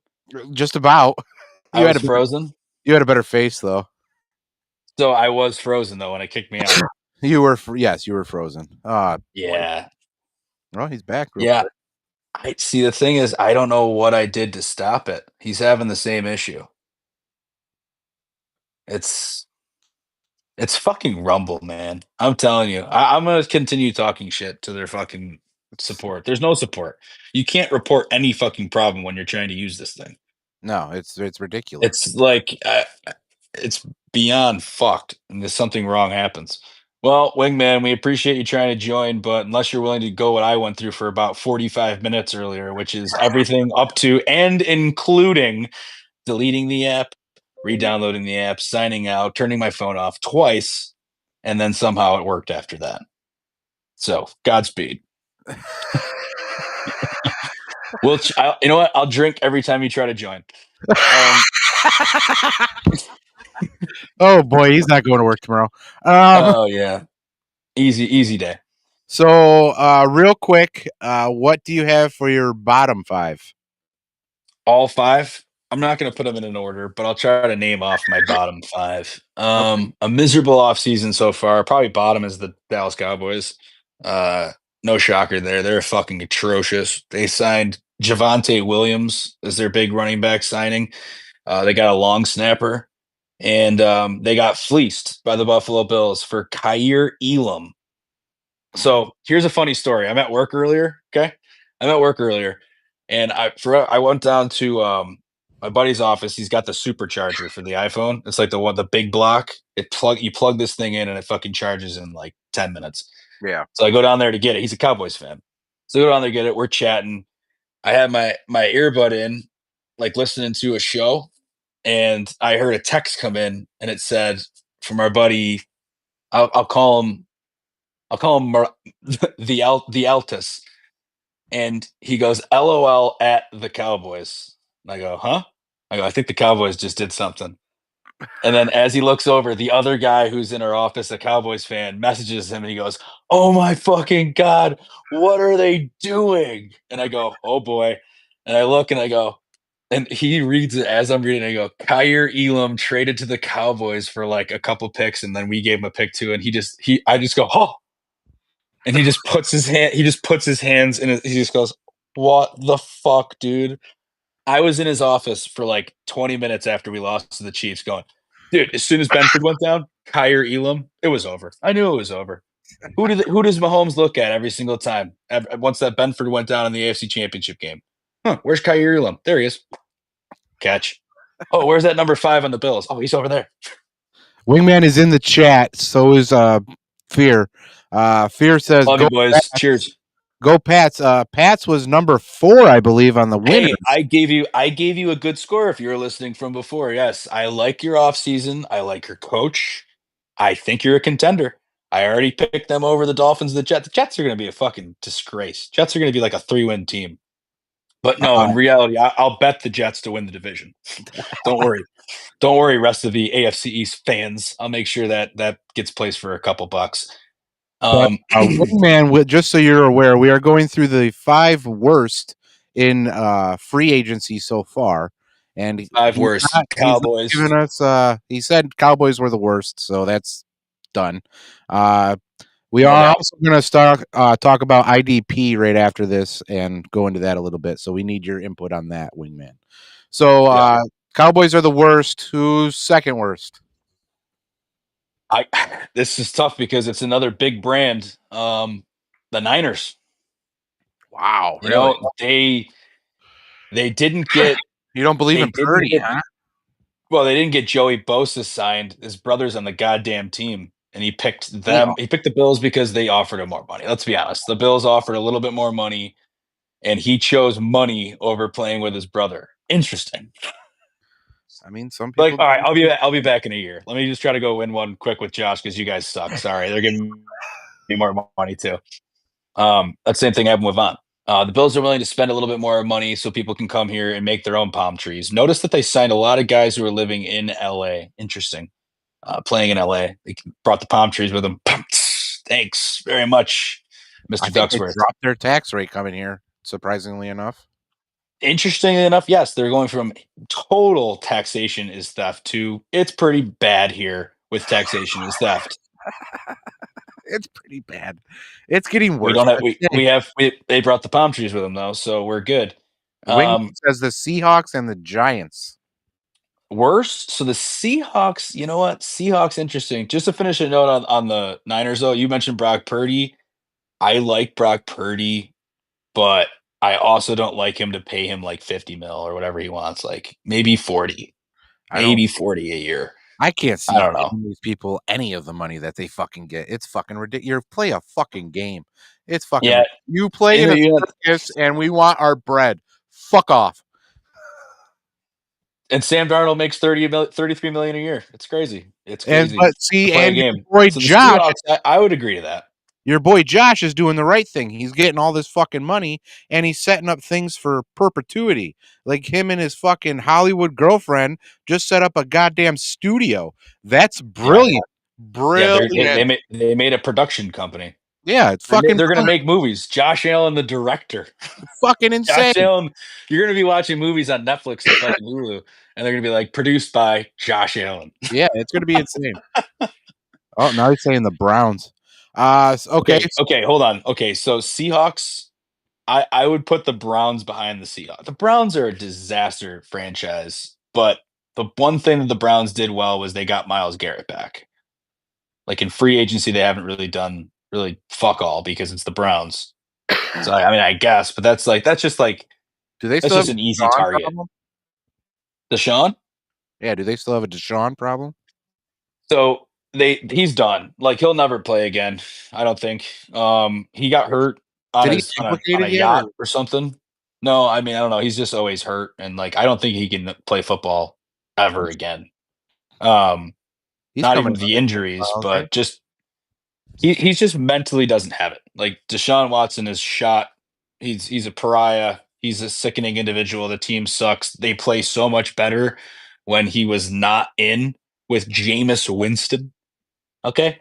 S1: Just about.
S2: I was frozen.
S1: You had a better face though.
S2: So I was frozen though when it kicked me out.
S1: You were yes, you were frozen.
S2: Yeah.
S1: Well, he's back.
S2: Yeah. I see. The thing is, I don't know what I did to stop it. He's having the same issue. It's fucking Rumble, man. I'm telling you. I'm gonna continue talking shit to their fucking support. There's no support. You can't report any fucking problem when you're trying to use this thing.
S1: No, it's ridiculous.
S2: It's like it's beyond fucked, and if something wrong happens. Well, Wingman, we appreciate you trying to join, but unless you're willing to go what I went through for about 45 minutes earlier, which is everything up to and including deleting the app, re-downloading the app, signing out, turning my phone off twice, and then somehow it worked after that. So, Godspeed. You know what? I'll drink every time you try to join.
S1: Oh boy, he's not going to work tomorrow.
S2: Oh yeah, easy day.
S1: So, real quick, what do you have for your bottom five?
S2: All five. I'm not going to put them in an order, but I'll try to name off my bottom five. A miserable offseason so far. Probably bottom is the Dallas Cowboys. No shocker there. They're fucking atrocious. They signed Javonte Williams as their big running back signing. They got a long snapper, and they got fleeced by the Buffalo Bills for Kaiir Elam. So here's a funny story. I'm at work earlier. Okay, and I went down to my buddy's office. He's got the supercharger for the iPhone. It's like the big block. You plug this thing in and it fucking charges in like 10 minutes.
S1: Yeah.
S2: So I go down there to get it. He's a Cowboys fan. So I go down there to get it. We're chatting. I had my earbud in, like listening to a show, and I heard a text come in, and it said from our buddy. I'll call him the Altus, and he goes, "LOL at the Cowboys." And I go, "Huh?" I go, "I think the Cowboys just did something." And then as he looks over, the other guy who's in our office, a Cowboys fan, messages him and he goes, "Oh my fucking God, what are they doing?" And I go, "Oh boy." And I look and I go, and he reads it as I'm reading. I go, "Kyer Elam traded to the Cowboys for like a couple picks, and then we gave him a pick too." And I just go, "Oh," and he just puts his hands in he just goes, "What the fuck, dude?" I was in his office for like 20 minutes after we lost to the Chiefs going, "Dude, as soon as Benford went down, Kyer Elam, it was over. I knew it was over." Who does Mahomes look at every single time? Once that Benford went down in the AFC Championship game. Huh, where's Kyer Elam? There he is. Catch. Oh, where's that number 5 on the Bills? Oh, he's over there.
S1: Wingman is in the chat. So is Fear. Fear says
S2: Love you, boys. Cheers.
S1: Go Pats. Pats was number 4, I believe, on the winners.
S2: Hey, I gave you a good score if you were listening from before. Yes, I like your offseason. I like your coach. I think you're a contender. I already picked them over the Dolphins and the Jets. The Jets are going to be a fucking disgrace. Jets are going to be like a 3-win team. But no, in reality, I'll bet the Jets to win the division. Don't worry. Don't worry, rest of the AFC East fans. I'll make sure that gets placed for a couple bucks.
S1: Wingman, just so you're aware, we are going through the 5 worst in free agency so far. And
S2: 5 worst. Cowboys.
S1: He's given us, he said Cowboys were the worst, so that's done. We are also going to talk about IDP right after this and go into that a little bit. So we need your input on that, Wingman. So Cowboys are the worst. Who's second worst?
S2: This is tough because it's another big brand. The Niners.
S1: Wow,
S2: you know they didn't get.
S1: You don't believe in Purdy, huh?
S2: Well, they didn't get Joey Bosa signed. His brother's on the goddamn team, and he picked them.
S1: No.
S2: He picked the Bills because they offered him more money. Let's be honest. The Bills offered a little bit more money, and he chose money over playing with his brother. Interesting.
S1: I mean, some people.
S2: Like, all right, I'll be back in a year. Let me just try to go win one quick with Josh because you guys suck. Sorry, they're giving me more money too. That same thing happened with Von. The Bills are willing to spend a little bit more money so people can come here and make their own palm trees. Notice that they signed a lot of guys who are living in LA. Interesting. Playing in LA. They brought the palm trees with them. Thanks very much, Mr. Ducksworth.
S1: They dropped their tax rate coming here, surprisingly enough.
S2: Interestingly enough, yes, they're going from total taxation is theft to it's pretty bad here with taxation is theft.
S1: It's pretty bad. It's getting worse.
S2: They brought the palm trees with them though, so we're good.
S1: Says the Seahawks and the Giants.
S2: Worse. So the Seahawks, you know what? Seahawks, interesting. Just to finish a note on the Niners, though, you mentioned Brock Purdy. I like Brock Purdy, but I also don't like him to pay him like 50 mil or whatever he wants. Like maybe 40. Maybe 40 a year.
S1: I can't see
S2: I don't know.
S1: these people any of the money that they fucking get. It's fucking ridiculous. You play a fucking game. It's fucking you play in a circus and we want our bread. Fuck off.
S2: And Sam Darnold makes 33 million a year. It's crazy. It's crazy.
S1: Your boy Josh,
S2: I would agree to that.
S1: Your boy Josh is doing the right thing. He's getting all this fucking money and he's setting up things for perpetuity. Like him and his fucking Hollywood girlfriend just set up a goddamn studio. That's brilliant. Brilliant.
S2: Yeah, they made a production company.
S1: Yeah, it's fucking.
S2: They're gonna make movies. Josh Allen, the director.
S1: It's fucking insane.
S2: Josh Allen, you're gonna be watching movies on Netflix and fucking Hulu, and they're gonna be like produced by Josh Allen.
S1: Yeah, it's gonna be insane. Oh, now he's saying the Browns. Okay,
S2: hold on. Okay, so Seahawks. I would put the Browns behind the Seahawks. The Browns are a disaster franchise, but the one thing that the Browns did well was they got Myles Garrett back. Like in free agency, they haven't really done fuck all because it's the Browns. So I mean, I guess, but that's just like,
S1: do they
S2: still have an easy target? Problem? Deshaun?
S1: Yeah, do they still have a Deshaun problem?
S2: So he's done. Like he'll never play again. I don't think. He got hurt on a yacht or something. No, I mean I don't know. He's just always hurt, and like I don't think he can play football ever again. Not even the injuries, but just he's just mentally doesn't have it. Like Deshaun Watson is shot. He's a pariah. He's a sickening individual. The team sucks. They play so much better when he was not in. with Jameis Winston, okay,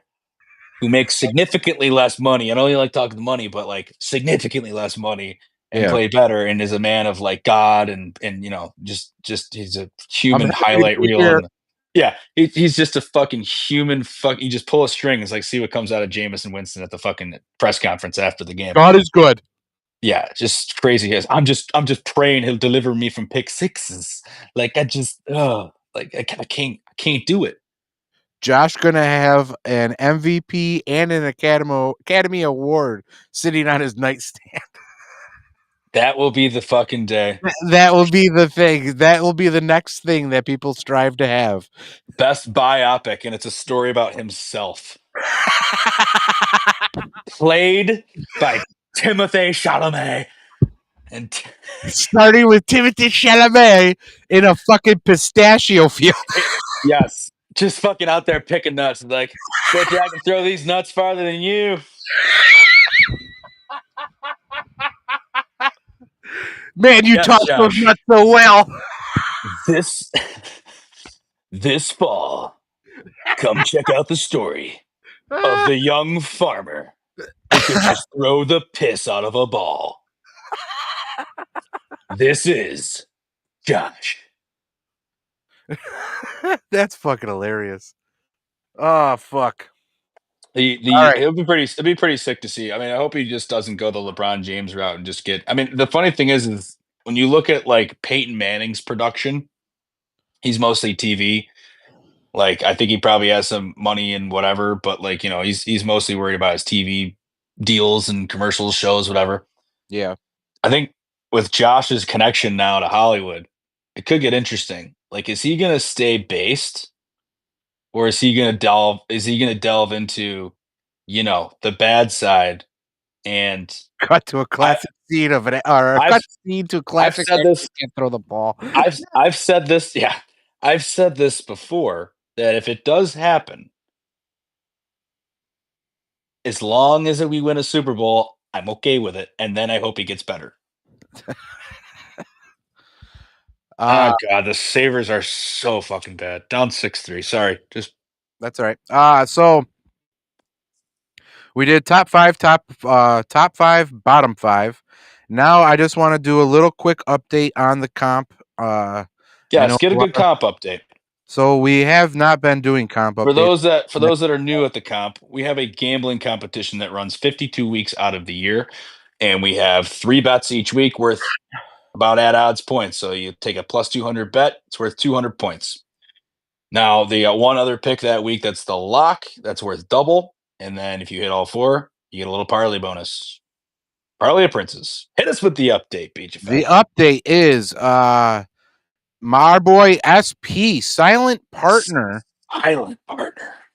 S2: who makes significantly less money. I know you like talking money, but like significantly less money and play better, and is a man of like God and just he's a human highlight reel. And yeah, he's just a fucking human. You just pull a string. It's like see what comes out of Jameis Winston at the fucking press conference after the game.
S1: God is good.
S2: Yeah, just crazy. I'm just praying he'll deliver me from pick sixes. Like I can't do it.
S1: Josh gonna have an MVP and an Academy Award sitting on his nightstand.
S2: That will be the fucking day.
S1: That will be the thing. That will be the next thing that people strive to have.
S2: Best biopic, and it's a story about himself. Played by Timothée Chalamet. And
S1: starting with Timothée Chalamet in a fucking pistachio field.
S2: Yes. Just fucking out there picking nuts. Like, bitch, I can throw these nuts farther than you.
S1: Man, you toss those nuts so well.
S2: This fall, come check out the story of the young farmer who could just throw the piss out of a ball. This is Josh.
S1: That's fucking hilarious. Oh fuck.
S2: It'd be pretty sick to see. I mean, I hope he just doesn't go the LeBron James route and just get. I mean, the funny thing is when you look at like Peyton Manning's production, he's mostly TV. Like, I think he probably has some money and whatever, but like he's mostly worried about his TV deals and commercials, shows, whatever.
S1: Yeah,
S2: I think with Josh's connection now to Hollywood, it could get interesting. Like, is he gonna stay based? Or is he gonna delve into, the bad side and
S1: cut to a classic scene of an or a cut scene to a classic.
S2: I've said this.
S1: Can't throw the ball.
S2: I've said this. Yeah, I've said this before that if it does happen, as long as we win a Super Bowl, I'm okay with it. And then I hope he gets better. Oh God, the Sabres are so fucking bad. Down 6-3. Sorry, just
S1: that's all right. So we did top five, bottom five. Now I just want to do a little quick update on the comp.
S2: Yes, get a good comp update.
S1: So we have not been doing comp updates.
S2: For those that are new at the comp, we have a gambling competition that runs 52 weeks out of the year, and we have 3 bets each week worth about at odds points. So you take a plus 200 bet, it's worth 200 points. Now, they got one other pick that week that's the lock, that's worth double. And then if you hit all 4, you get a little parlay bonus. Parlay of Princes. Hit us with the update, BGF.
S1: The update is my boy SP, Silent Partner.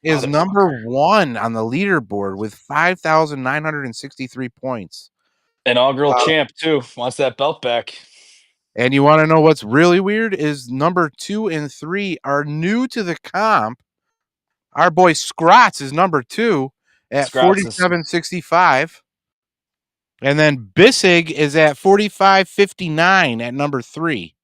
S1: Is number 1 on the leaderboard with 5,963 points.
S2: Inaugural champ, too. Wants that belt back.
S1: And you want to know what's really weird is number 2 and 3 are new to the comp. Our boy Scrotts is number 2 at 47.65. And then Bissig is at 45.59 at number 3.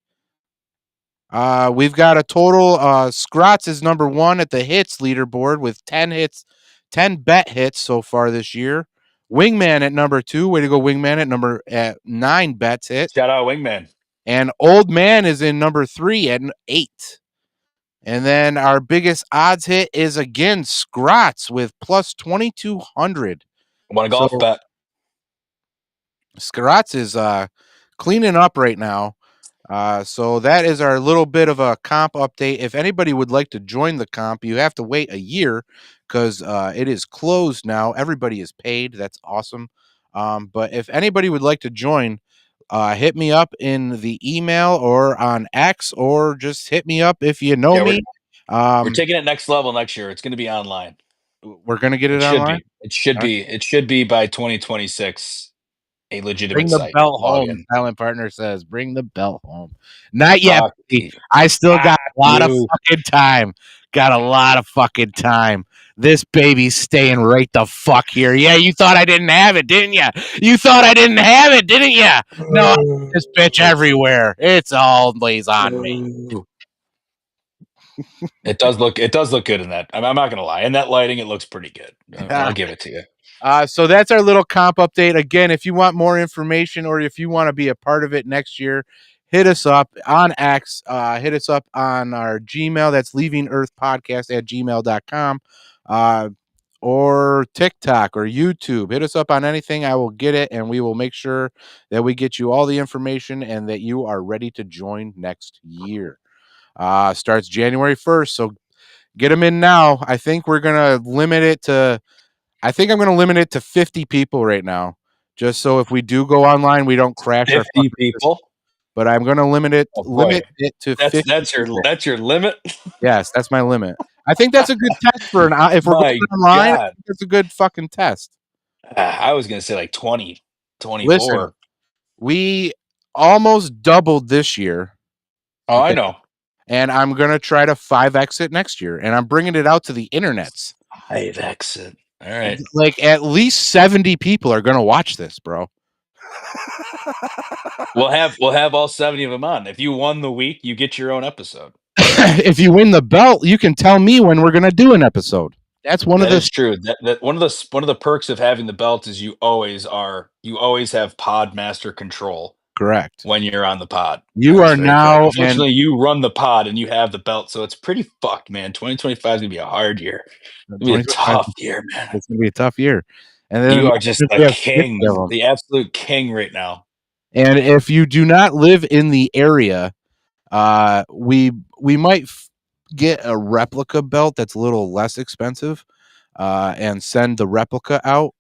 S1: We've got a total. Scrotts is number 1 at the hits leaderboard with 10 hits, 10 bet hits so far this year. Wingman at number 2. Way to go, Wingman at 9 bets hit.
S2: Shout out Wingman.
S1: And Old Man is in number 3 at 8. And then our biggest odds hit is again Scrotts with plus 2,200.
S2: Want a golf bet?
S1: Scrotts is cleaning up right now. So that is our little bit of a comp update. If anybody would like to join the comp, you have to wait a year because it is closed now. Everybody is paid. That's awesome. But if anybody would like to join, hit me up in the email or on X, or just hit me up if you know me.
S2: We're taking it next level next year. It's going to be online.
S1: We're going to get it online?
S2: It should be. It should be by 2026. A legitimate
S1: Bring the
S2: site.
S1: belt home. Silent Partner says, "Bring the belt home." Not yet. I still got a lot of fucking time. Got a lot of fucking time. This baby's staying right the fuck here. Yeah, you thought I didn't have it, didn't you? You thought I didn't have it, didn't you? No, this bitch everywhere. It's always on me.
S2: It does look good in that. I'm not gonna lie. In that lighting, it looks pretty good. I'll give it to you.
S1: So that's our little comp update. Again, if you want more information or if you want to be a part of it next year, hit us up on X. Hit us up on our Gmail. That's leavingearthpodcast@gmail.com. Or TikTok or YouTube. Hit us up on anything. I will get it, and we will make sure that we get you all the information and that you are ready to join next year. Starts January 1st, so get them in now. I think I'm going to limit it to 50 people right now, just so if we do go online, we don't crash our
S2: 50 people.
S1: But I'm going to limit it to 50 people.
S2: That's your limit.
S1: Yes, that's my limit. I think that's a good test for if we're going online. I think that's a good fucking test.
S2: I was gonna say like 20, 24.
S1: Listen, we almost doubled this year.
S2: Oh, okay? I know.
S1: And I'm gonna try to 5x it next year, and I'm bringing it out to the internets.
S2: 5x it. All right.
S1: Like at least 70 people are gonna watch this, bro.
S2: We'll have all 70 of them on. If you won the week, you get your own episode.
S1: If you win the belt, you can tell me when we're gonna do an episode. That's one of the.
S2: That's true. That one of the perks of having the belt is you always have pod master control.
S1: Correct.
S2: When you're on the pod,
S1: you are now.
S2: Unfortunately, you run the pod and you have the belt, so it's pretty fucked, man. 2025 is gonna be a hard year. It's gonna be a tough year, man.
S1: It's gonna be a tough year. And then
S2: you are just the king, the absolute king right now.
S1: And if you do not live in the area, we might get a replica belt that's a little less expensive, and send the replica out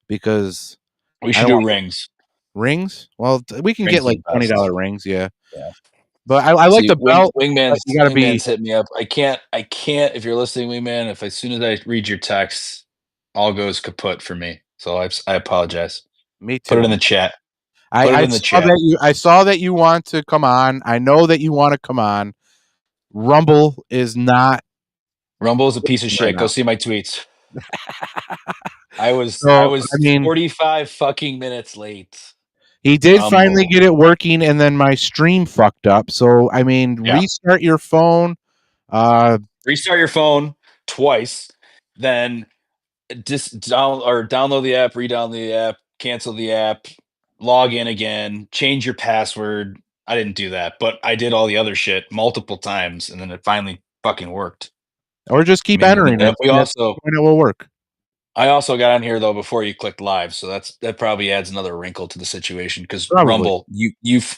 S1: because
S2: we should do rings.
S1: Rings? Well, we can get like $20 rings, yeah. But I like the belt.
S2: Wingman's hit me up. I can't. If you're listening, Wingman, if as soon as I read your text, all goes kaput for me. So I apologize.
S1: Me too.
S2: Put it in the chat.
S1: I saw that you want to come on. I know that you want to come on. Rumble is not.
S2: Rumble is a piece of shit. Go see my tweets. I was 45 fucking minutes late.
S1: He did finally get it working, and then my stream fucked up. So I mean, restart your phone.
S2: Restart your phone twice, then just download the app, re-download the app, cancel the app, log in again, change your password. I didn't do that, but I did all the other shit multiple times, and then it finally fucking worked.
S1: Or just keep entering it.
S2: It
S1: will work.
S2: I also got on here though before you clicked live, so that probably adds another wrinkle to the situation because Rumble,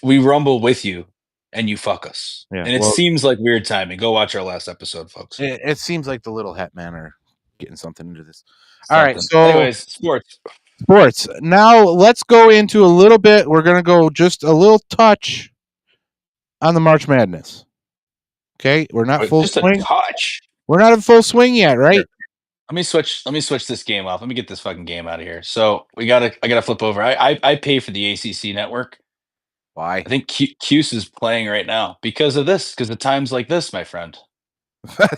S2: we rumble with you, and you fuck us, and it seems like weird timing. Go watch our last episode, folks.
S1: It seems like the little Hetman are getting something into this. All right, so
S2: anyways,
S1: sports. Now let's go into a little bit. We're gonna go just a little touch on the March Madness. Okay, we're not full swing.
S2: Touch.
S1: We're not in full swing yet, right?
S2: Let me switch this game off. Let me get this fucking game out of here. So I gotta flip over. I pay for the ACC network.
S1: Why?
S2: I think Cuse is playing right now because of times like this, my friend.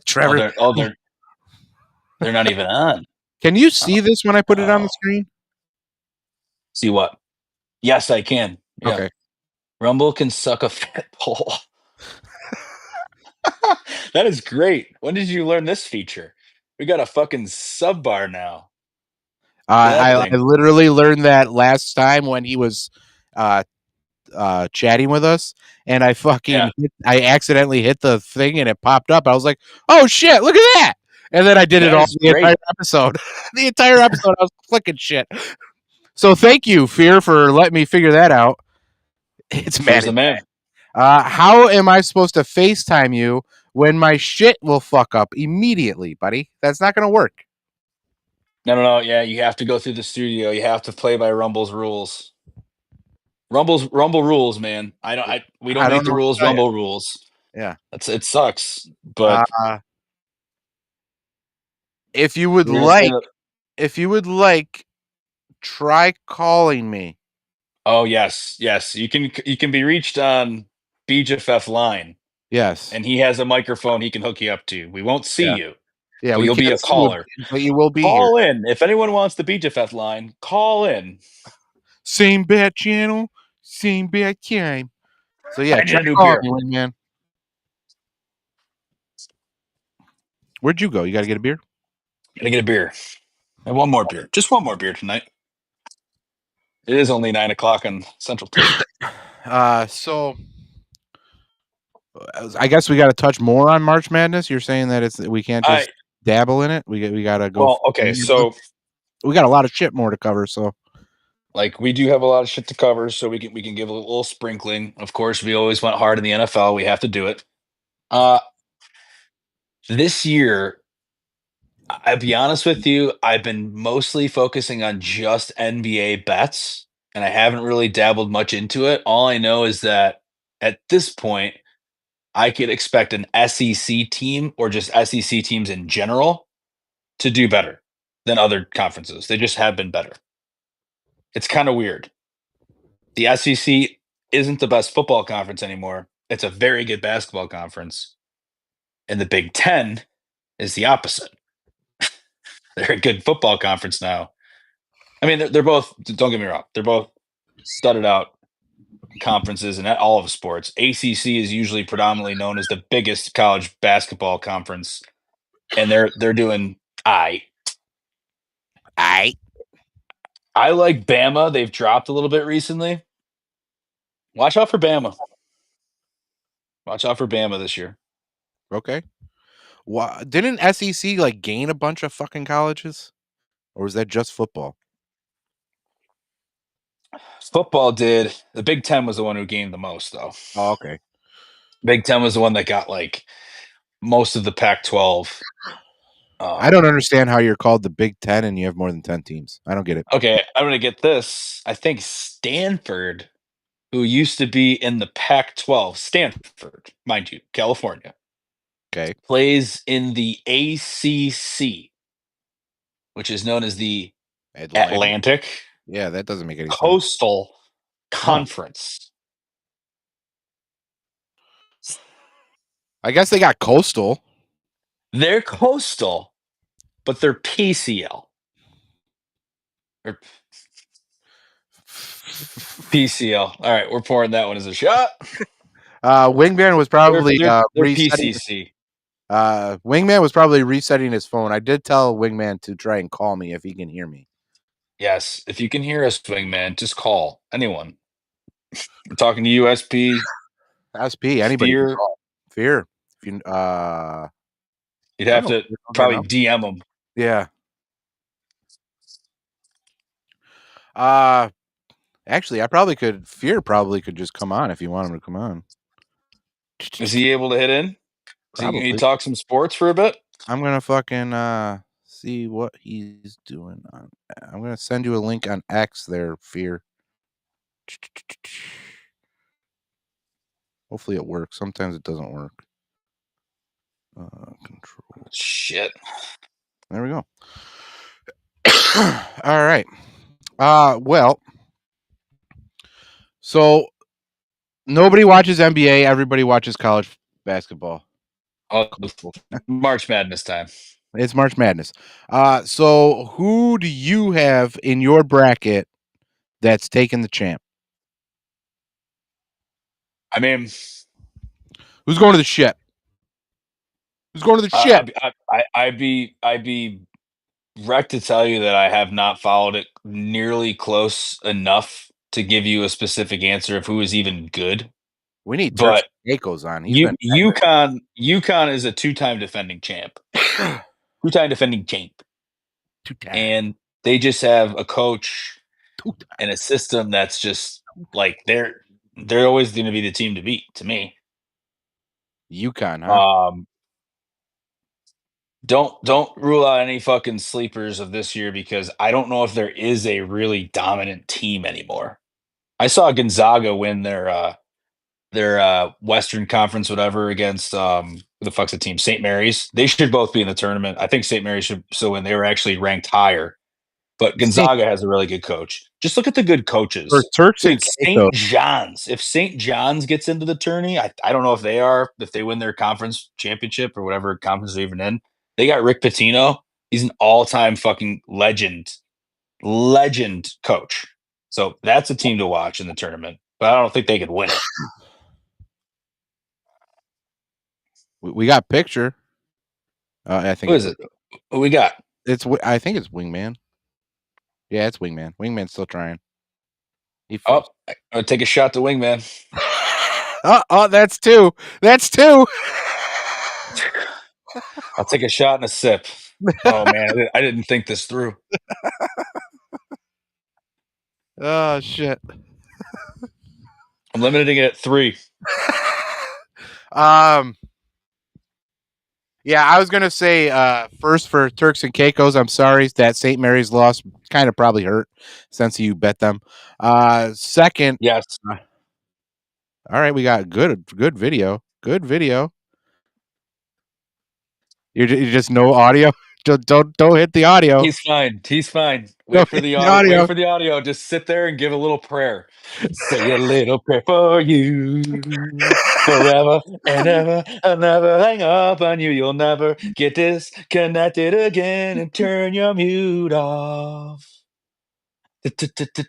S1: Trevor.
S2: They're not even on.
S1: Can you see this when I put it on the screen?
S2: See what? Yes, I can. Yeah.
S1: Okay.
S2: Rumble can suck a fat pole. That is great. When did you learn this feature? We got a fucking sub bar now.
S1: I literally learned that last time when he was chatting with us, and I I accidentally hit the thing and it popped up. I was like, "Oh shit, look at that!" And then I did it all the entire episode. The entire episode, I was clicking shit. So thank you, Fear, for letting me figure that out. It's
S2: man.
S1: How am I supposed to FaceTime you when my shit will fuck up immediately, buddy? That's not going to work.
S2: No. Yeah, you have to go through the studio. You have to play by Rumble's rules. Rumble rules, man. We don't make the rules. Rumble rules.
S1: Yeah,
S2: it sucks. But
S1: if you would like, try calling me.
S2: Oh yes. You can be reached on BJFF line.
S1: Yes,
S2: and he has a microphone he can hook you up to. We won't see you.
S1: Yeah,
S2: you'll be a caller,
S1: but you will be
S2: call in if anyone wants the BJFF line. Call in.
S1: Same bad channel, same bad time. So yeah,
S2: try to do beer,
S1: man. Where'd you go? You got to get a beer?
S2: Gotta get a beer. And one more beer. Just one more beer tonight. It is only 9 o'clock on Central Time.
S1: So I guess we got to touch more on March Madness. You're saying that we can't just dabble in it. We got to go.
S2: Well, okay, so
S1: we got a lot of shit more to cover. So
S2: like we do have a lot of shit to cover, so we can give a little sprinkling. Of course, we always went hard in the NFL. We have to do it. This year, I'll be honest with you, I've been mostly focusing on just NBA bets, and I haven't really dabbled much into it. All I know is that at this point, I could expect an SEC team or just SEC teams in general to do better than other conferences. They just have been better. It's kind of weird. The SEC isn't the best football conference anymore. It's a very good basketball conference. And the Big Ten is the opposite. They're a good football conference now. I mean, they're both, don't get me wrong, they're both studded out conferences in all of sports. ACC is usually predominantly known as the biggest college basketball conference, and they're doing I like Bama. They've dropped a little bit recently. Watch out for Bama. Watch out for Bama this year.
S1: Okay. Didn't SEC like gain a bunch of fucking colleges, or was that just football?
S2: Football did. The Big Ten was the one who gained the most, though.
S1: Oh, okay.
S2: Big Ten was the one that got like most of the Pac-12.
S1: I don't understand how you're called the Big Ten and you have more than 10 teams. I don't get it.
S2: Okay, I'm gonna get this. I think Stanford, who used to be in the Pac-12, Stanford, mind you, California,
S1: Okay.
S2: plays in the ACC, which is known as the Atlantic
S1: Yeah, that doesn't make any sense.
S2: Coastal Conference.
S1: I guess they got Coastal.
S2: They're coastal, but they're PCL. Or PCL. All right, we're pouring that one as a shot.
S1: Wingman was probably
S2: they're
S1: resetting.
S2: PCC.
S1: Wingman was probably resetting his phone. I did tell Wingman to try and call me if he can hear me.
S2: Yes, if you can hear us, Wingman, just call anyone. We're talking to USP.
S1: SP, anybody. Fear. If you
S2: you'd have to probably DM them.
S1: Yeah. Actually, I probably could. Fear probably could just come on if you want him to come on.
S2: Is he able to hit in? Can you talk some sports for a bit?
S1: I'm gonna fucking see what he's doing on. I'm gonna send you a link on X there, Fear. Hopefully it works. Sometimes it doesn't work. Control.
S2: Shit.
S1: There we go. All right. Well, so nobody watches NBA. Everybody watches college basketball.
S2: Oh, March Madness time.
S1: It's March Madness. So who do you have in your bracket that's taking the champ?
S2: I mean,
S1: who's going to the ship? Who's going to the ship?
S2: I'd be wrecked to tell you that I have not followed it nearly close enough to give you a specific answer of who is even good.
S1: We need Turks Caicos on.
S2: UConn is a two-time defending champ. Two-time defending champ. And they just have a coach and a system that's just like they're always going to be the team to beat to me.
S1: UConn, huh?
S2: Don't rule out any fucking sleepers of this year because I don't know if there is a really dominant team anymore. I saw Gonzaga win their Western Conference whatever against who the fuck's the team? St. Mary's. They should both be in the tournament. I think St. Mary's should still win. They were actually ranked higher. But Gonzaga has a really good coach. Just look at the good coaches. St. John's. If St. John's gets into the tourney, I don't know if they win their conference championship or whatever conference they're even in. They got Rick Pitino. He's an all-time fucking legend coach. So that's a team to watch in the tournament. But I don't think they could win it.
S1: We got picture. I think
S2: Who is it? Who we got?
S1: I think it's Wingman. Yeah, it's Wingman. Wingman's still trying. He
S2: Oh,
S1: froze.
S2: I'll take a shot to Wingman.
S1: Oh, that's two. That's two.
S2: I'll take a shot and a sip. Oh man, I didn't think this through.
S1: Oh shit.
S2: I'm limiting it at 3.
S1: Yeah, I was gonna say first for Turks and Caicos. I'm sorry that St. Mary's loss kind of probably hurt since you bet them. Second,
S2: Yes.
S1: all right, we got good video. Good video. You're just no audio. Don't hit the audio.
S2: He's fine. He's fine.
S1: Don't
S2: Wait for
S1: hit
S2: the
S1: the
S2: audio. Wait
S1: audio.
S2: for the audio. Just sit there and give a little prayer. Say a little prayer for you. Forever and ever. I'll never hang up on you. You'll never get disconnected again and turn your mute off.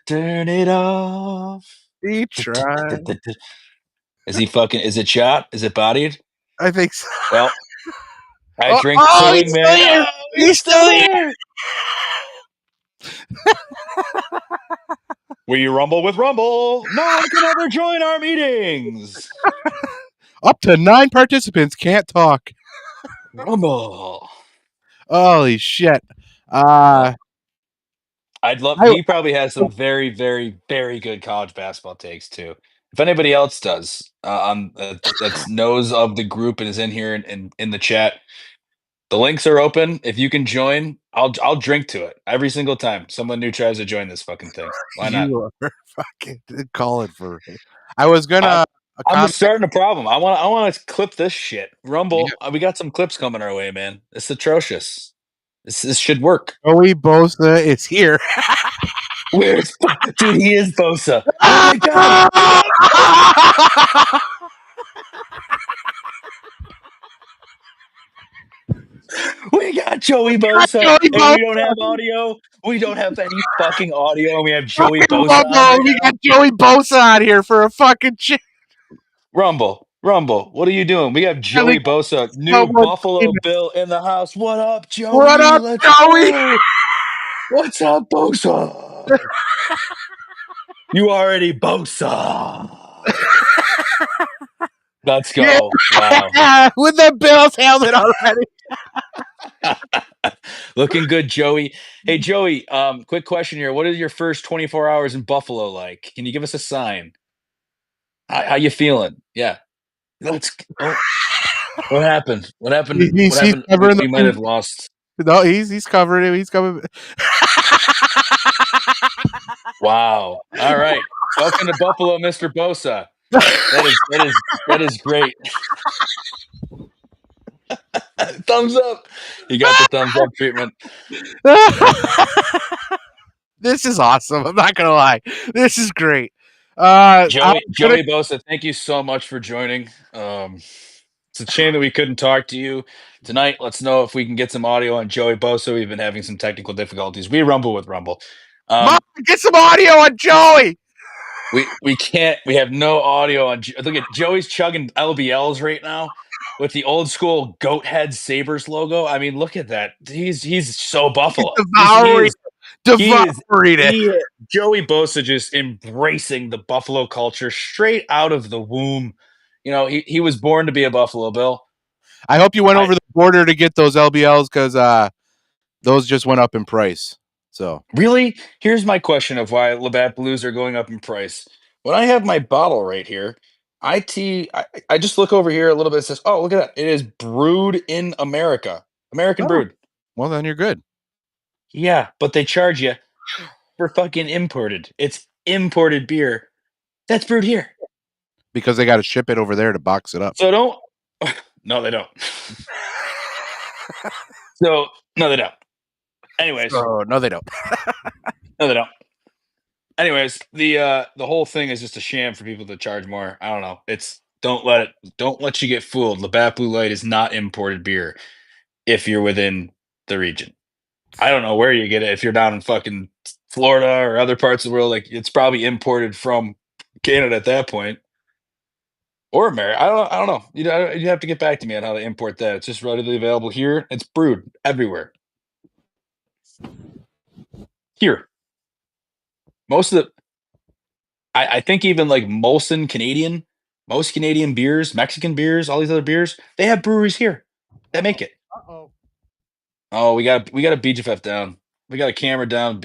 S2: Turn it off.
S1: He tried.
S2: Is he fucking? Is it shot? Is it bodied?
S1: I think so.
S2: Well, I
S1: Oh,
S2: drink to
S1: he's still
S2: Wingman.
S1: here.
S2: Oh,
S1: He's still here.
S2: We rumble with Rumble. No one can ever join our meetings.
S1: Up to 9 participants can't talk.
S2: Rumble.
S1: Holy shit.
S2: I'd love.
S1: I,
S2: He probably has some very, very, very good college basketball takes too. If anybody else does, that's knows of the group and is in here and in the chat, the links are open. If you can join, I'll drink to it every single time someone new tries to join this fucking thing. Why not?
S1: you are fucking calling for it. I was gonna
S2: I'm
S1: comment.
S2: starting a problem. I want to clip this shit.
S1: Yeah.
S2: Rumble. We got some clips coming our way, man. It's atrocious. This should work.
S1: Joey Bosa is here.
S2: Where's dude? He is Bosa. Oh my god! We got we got Joey Bosa,
S1: Joey
S2: and
S1: Bosa.
S2: we don't have audio. We don't have any fucking audio, and we have Joey
S1: Fucking
S2: Bosa on right
S1: we
S2: now.
S1: got Joey Bosa out here for a fucking chick.
S2: Rumble, what are you doing? We have Joey Bosa, new Buffalo Bill in the house. What up, Joey?
S1: What up,
S2: Let's
S1: Joey?
S2: go. What's up, Bosa? You already Bosa. Let's go.
S1: Yeah.
S2: Wow.
S1: With the Bills helmet already.
S2: Looking good, Joey. Hey, Joey, quick question here. What is your first 24 hours in Buffalo like? Can you give us a sign? How you feeling? Yeah. Let's oh, what happened? What happened?
S1: He's
S2: What happened?
S1: covering
S2: We might have lost.
S1: No, he's covering it. He's coming.
S2: Wow. All right. Welcome to Buffalo, Mr. Bosa. That is great. Thumbs up. You got the thumbs up treatment.
S1: This is awesome. I'm not gonna lie. This is great.
S2: Joey Bosa, thank you so much for joining. It's a shame that we couldn't talk to you tonight. Let's know if we can get some audio on Joey Bosa. We've been having some technical difficulties. We rumble with Rumble.
S1: Mom, get some audio on Joey.
S2: We can't. We have no audio on. Look at Joey's chugging LBLs right now with the old school goat head Sabres logo. I mean, look at that. He's so Buffalo.
S1: Devouring it.
S2: Joey Bosa just embracing the Buffalo culture straight out of the womb. You know, he was born to be a Buffalo Bill.
S1: I hope you went over the border to get those LBLs because those just went up in price. So
S2: really, here's my question of why Labatt Blues are going up in price. When I have my bottle right here, I just look over here a little bit. It says, "Oh, look at that! It is brewed in America, American brewed."
S1: Well, then you're good.
S2: Yeah, but they charge you for fucking imported. It's imported beer that's brewed here
S1: because they got to ship it over there to box it up.
S2: So don't. No, they don't. So no, they don't. Anyways,
S1: no, they don't.
S2: No, they don't. Anyways, the whole thing is just a sham for people to charge more. I don't know. It's don't let you get fooled. Labatt Blue Light is not imported beer if you're within the region. I don't know where you get it. If you're down in fucking Florida or other parts of the world, like it's probably imported from Canada at that point. Or America. I don't know. You have to get back to me on how to import that. It's just readily available here. It's brewed everywhere. Here. Most of the I think even like Molson Canadian, most Canadian beers, Mexican beers, all these other beers, they have breweries here that make it.
S1: Uh-oh.
S2: Oh, we got a BGF down. We got a camera down.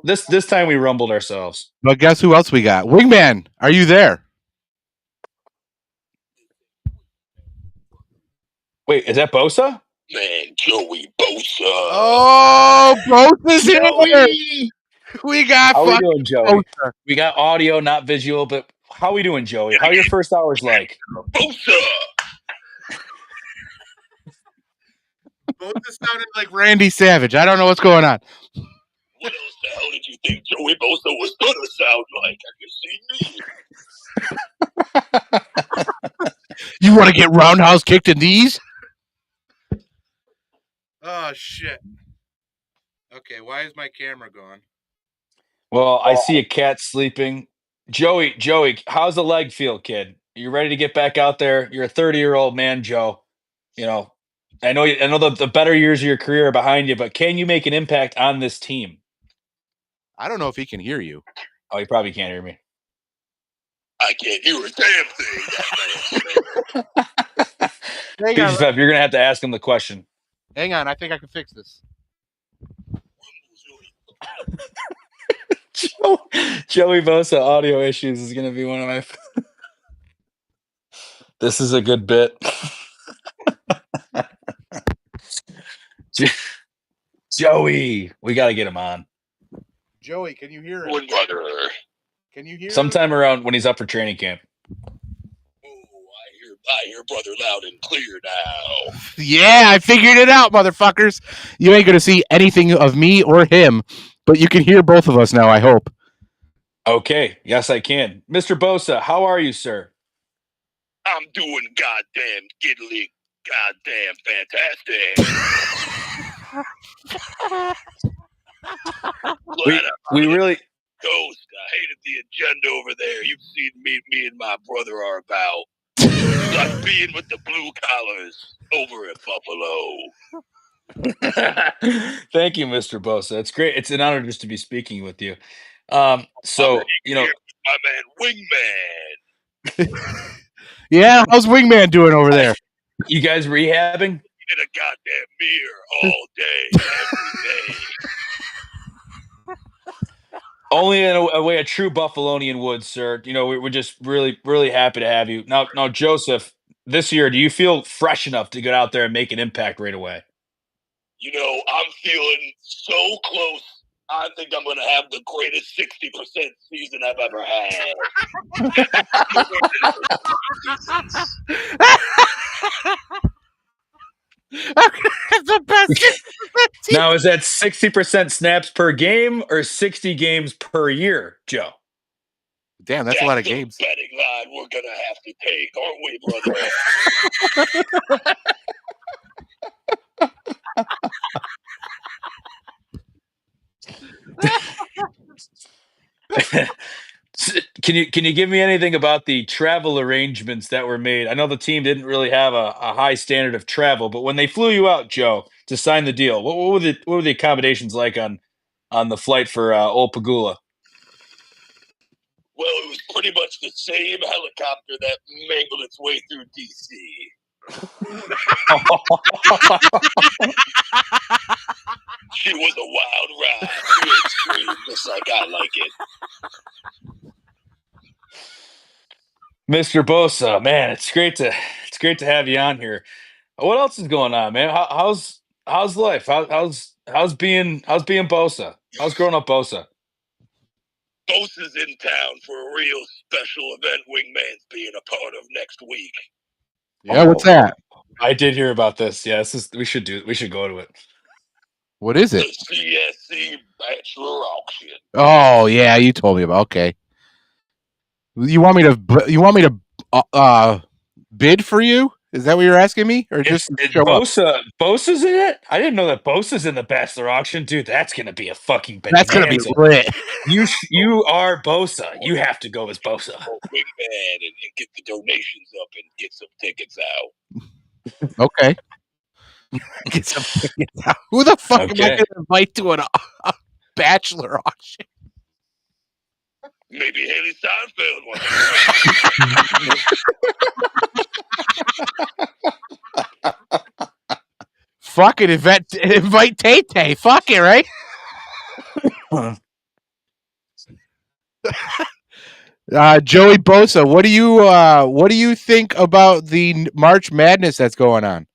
S2: This time we rumbled ourselves.
S1: But guess who else we got? Wingman, are you there?
S2: Wait, is that Bosa?
S3: Man, Joey Bosa.
S1: Oh, Bosa's here. We got
S2: How we
S1: fucking
S2: doing, Joey?
S1: Bosa.
S2: We got audio, not visual, but how we doing, Joey? How your first hours like?
S3: Bosa.
S1: Bosa sounded like Randy Savage. I don't know what's going on.
S3: What else the hell did you think Joey Bosa was gonna sound like? Have you seen me?
S1: You want to get roundhouse kicked in these? Oh shit. Okay, why is my camera gone?
S2: Well, I see a cat sleeping. Joey, how's the leg feel, kid? You ready to get back out there? You're a 30-year-old man, Joe. You know, I know the better years of your career are behind you, but can you make an impact on this team?
S1: I don't know if he can hear you.
S2: Oh, you probably can't hear me.
S3: I can't hear a damn thing.
S1: Hang on,
S2: BGF, you're gonna have to ask him the question.
S1: hang on. I think I can fix this.
S2: Joey Bosa audio issues is gonna be one of my. This is a good bit. Joey, we got to get him on
S1: Joey, can you hear
S3: One
S1: it?
S3: brother.
S1: Can you hear
S2: sometime around when he's up for training camp.
S3: I hear brother loud and clear now.
S1: Yeah, I figured it out, motherfuckers. You ain't gonna see anything of me or him, but you can hear both of us now, I hope.
S2: Okay, yes, I can. Mr. Bosa, how are you, sir?
S3: I'm doing goddamn giddly, goddamn fantastic.
S2: We really
S3: Ghost, I hated the agenda over there. You've seen me and my brother are about. Like being with the blue collars over at Buffalo.
S2: Thank you, Mr. Bosa. It's great. It's an honor just to be speaking with you. So you know,
S3: my man Wingman.
S1: Yeah, how's Wingman doing over there?
S2: You guys rehabbing?
S3: In a goddamn mirror all day, every day.
S2: Only in a way a true Buffalonian would, sir. You know, we're just really, really happy to have you. Now, Joseph, this year, do you feel fresh enough to get out there and make an impact right away?
S3: You know, I'm feeling so close. I think I'm going to have the greatest 60% season I've ever
S1: The best.
S2: Now, is that 60% snaps per game or 60 games per year, Joe?
S1: Damn, that's a lot of games.
S3: Betting line we're going to have to take, aren't we, brother?
S2: Can you give me anything about the travel arrangements that were made? I know the team didn't really have a high standard of travel, but when they flew you out, Joe, to sign the deal, what were the accommodations like on the flight for Old Pagula?
S3: Well, it was pretty much the same helicopter that mangled its way through DC. She was a wild ride, too extreme, just like I like it.
S2: Mr. Bosa, man, it's great to have you on here. What else is going on, man? How's life? How's being Bosa? How's growing up Bosa?
S3: Bosa's in town for a real special event Wingman's being a part of next week.
S1: Yeah, what's that?
S2: I did hear about this. Yeah, we should go to it.
S1: What is it?
S3: The CSC Bachelor Auction.
S1: Oh yeah, you told me about. Okay. You want me to bid for you? Is that what you're asking me, or just show up?
S2: Bosa's in it? I didn't know that Bosa's in the Bachelor auction, dude. That's gonna be a fucking bonanza.
S1: That's gonna be lit.
S2: You are Bosa. You have to go as Bosa.
S3: Wingman and get the donations up and get some tickets out.
S1: Okay. Get some tickets out. Who the fuck am I
S2: Okay.
S1: gonna invite to a Bachelor auction?
S3: Maybe Haley Steinfeld wants
S1: Fuck it, invite Tay-Tay. Fuck it, right? Joey Bosa, what do you think about the March Madness that's going on?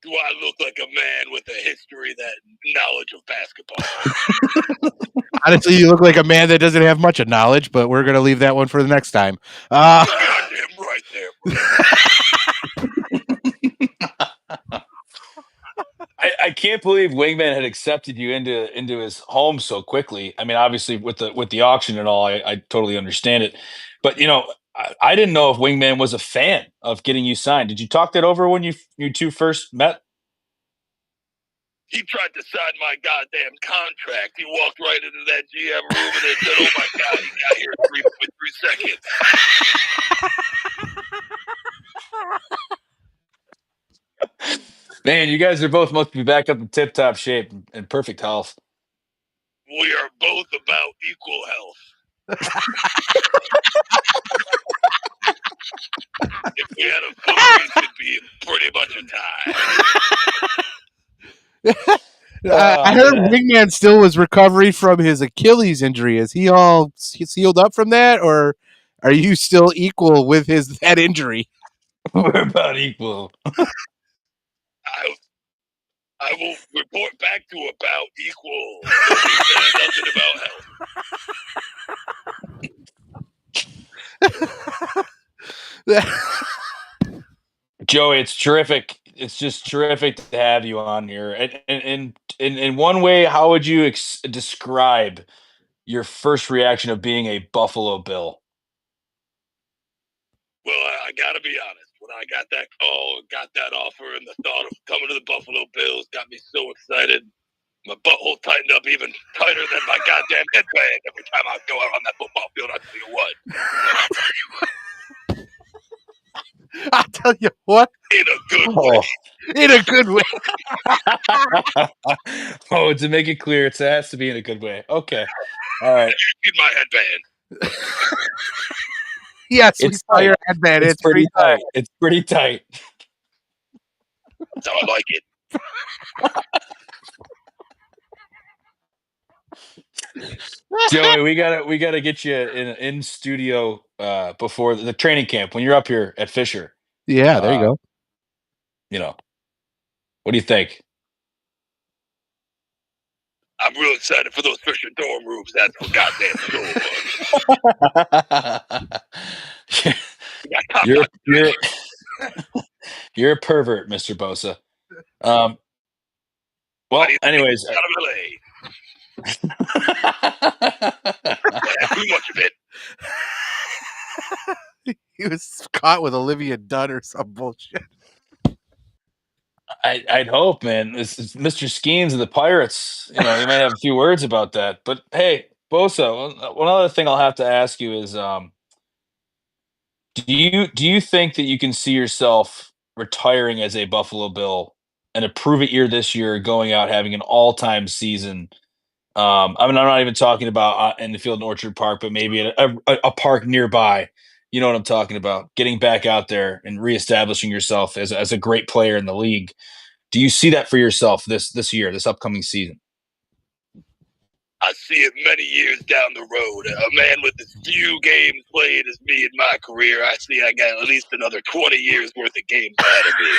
S3: Do I look like a man with a history, that knowledge of basketball?
S1: Honestly, you look like a man that doesn't have much of knowledge, but we're gonna leave that one for the next time.
S3: Goddamn right there, bro.
S2: I can't believe Wingman had accepted you into his home so quickly. I mean, obviously with the auction and all, I totally understand it. But I didn't know if Wingman was a fan of getting you signed. Did you talk that over when you two first met?
S3: He tried to sign my goddamn contract. He walked right into that GM room and they said, "Oh my God, he got here in 3.3 seconds."
S2: Man, you guys are both must be back up in tip-top shape and perfect health.
S3: We are both about equal health. If we had a foot race, it'd be pretty much a tie.
S1: I heard Wingman still was recovering from his Achilles injury. Is he all healed up from that, or are you still equal with that injury?
S2: We're about equal.
S3: I will report back to about equal. Nothing about health.
S2: Joey, it's terrific. It's just terrific to have you on here. And in one way, how would you describe your first reaction of being a Buffalo Bill?
S3: Well, I got to be honest. When I got that call, got that offer, and the thought of coming to the Buffalo Bills got me so excited. My butthole tightened up even tighter than my goddamn headband every time I go out on that football field.
S1: I'll tell you what.
S3: In a good way.
S1: In a good way.
S2: Oh, to make it clear, it has to be in a good way. Okay. All right.
S3: In my headband.
S1: Yes, we saw your headband.
S2: It's pretty tight. It's pretty tight.
S3: That's how I like it.
S2: Joey, we gotta get you in studio before the training camp when you're up here at Fisher.
S1: Yeah, there you go.
S2: What do you think?
S3: I'm real excited for those Fisher dorm rooms. That's for goddamn sure.
S2: You're a pervert, Mr. Bosa. Well, anyways.
S3: Out of LA. Too much of it.
S1: He was caught with Olivia Dunn or some bullshit.
S2: I'd hope, man. This is Mr. Skeens of the Pirates. You might have a few words about that. But hey, Bosa, one other thing I'll have to ask you is, do you think that you can see yourself retiring as a Buffalo Bill and a prove it year this year, going out having an all-time season? I mean, I'm not even talking about in the field in Orchard Park, but maybe at a park nearby. You know what I'm talking about? Getting back out there and reestablishing yourself as a great player in the league. Do you see that for yourself this year, this upcoming season?
S3: I see it many years down the road. A man with as few games played as me in my career, I see I got at least another 20 years worth of games ahead of me.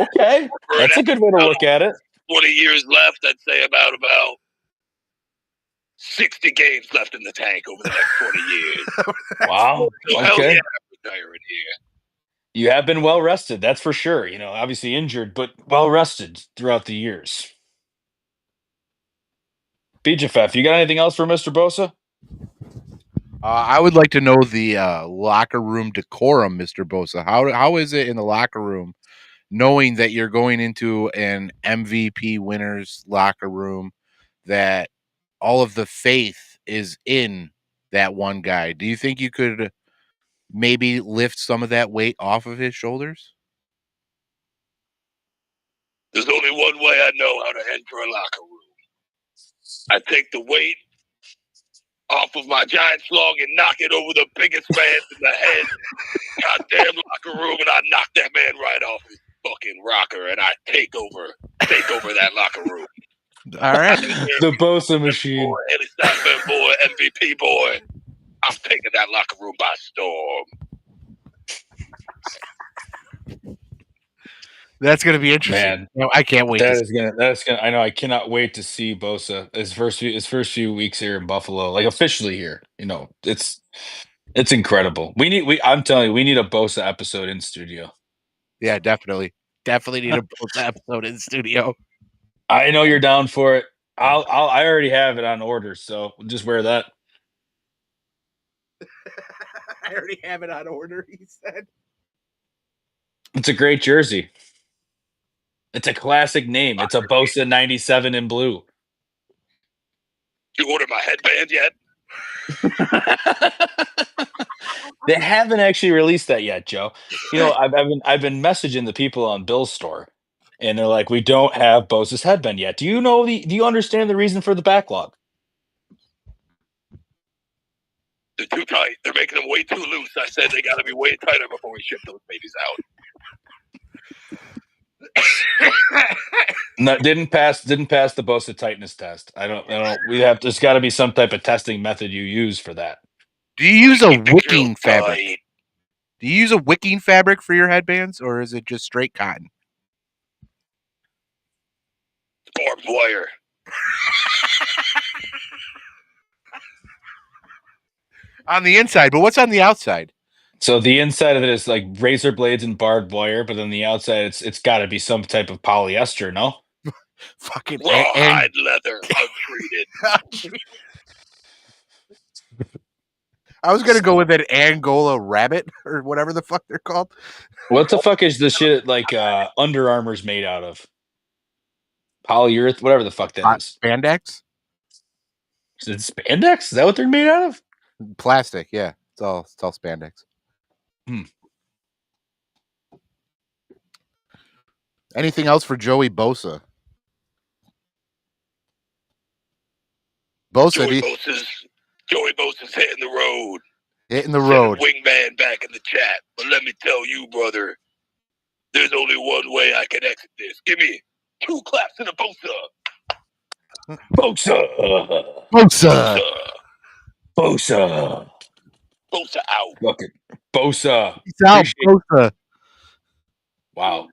S2: Okay, that's a good way to look at it.
S3: 20 years left, I'd say about 60 games left in the tank over the next 20 years.
S2: Wow.
S3: So
S2: okay.
S3: Hell yeah, I'm retiring here.
S2: You have been well rested, that's for sure. Obviously injured, but well rested throughout the years. BJFF, you got anything else for Mr. Bosa?
S1: I would like to know the locker room decorum, Mr. Bosa. How is it in the locker room, knowing that you're going into an MVP winners locker room, that all of the faith is in that one guy? Do you think you could maybe lift some of that weight off of his shoulders?
S3: There's only one way I know how to enter a locker room. I take the weight off of my giant slug and knock it over the biggest man in the head. Goddamn locker room, and I knock that man right off his fucking rocker, and I take over that locker room.
S1: All right.
S2: The Bosa machine.
S3: Boy, Eddie Steinman boy, MVP boy. I'm taking that locker room by storm.
S1: That's going to be interesting.
S2: Man,
S1: no, I can't wait.
S2: That's gonna. I know. I cannot wait to see Bosa his first few weeks here in Buffalo, like officially here. You know, it's incredible. I'm telling you, we need a Bosa episode in studio.
S1: Yeah, definitely need a Bosa episode in studio.
S2: I know you're down for it. I already have it on order, so we'll just wear that.
S1: I already have it on order, he said.
S2: It's a great jersey. It's a classic name. It's a Bosa 97 in blue.
S3: You ordered my headband yet?
S2: They haven't actually released that yet, Joe. You know, I've been messaging the people on Bill's store, and they're like, "We don't have Bosa's headband yet." Do you understand the reason for the backlog?
S3: They're too tight. They're making them way too loose. I said they got to be way tighter before we ship those babies out.
S2: No, didn't pass the Bosa tightness test. I don't. There's got to be some type of testing method you use for that.
S1: Do you use a wicking fabric? Do you use a wicking fabric for your headbands, or is it just straight cotton?
S3: Barbed wire.
S1: On the inside, but what's on the outside?
S2: So the inside of it is like razor blades and barbed wire, but on the outside, it's got to be some type of polyester, no?
S1: Fucking
S3: rawhide leather, untreated.
S1: I was gonna go with an Angola rabbit or whatever the fuck they're called.
S2: What the fuck is the shit like Under Armour's made out of? Polyurethane, whatever the fuck that is.
S1: Spandex?
S2: Is it spandex? Is that what they're made out of?
S1: Plastic, yeah. It's all spandex. Anything else for Joey Bosa?
S3: Joey Bosa's hitting the road.
S1: Hitting the road.
S3: Wingman back in the chat. But let me tell you, brother, there's only one way I can exit this. Give me 2 claps in a Bosa.
S2: Bosa.
S1: Bosa.
S2: Bosa.
S3: Bosa out.
S2: Look it. Bosa.
S1: He's out, Bosa.
S2: Wow.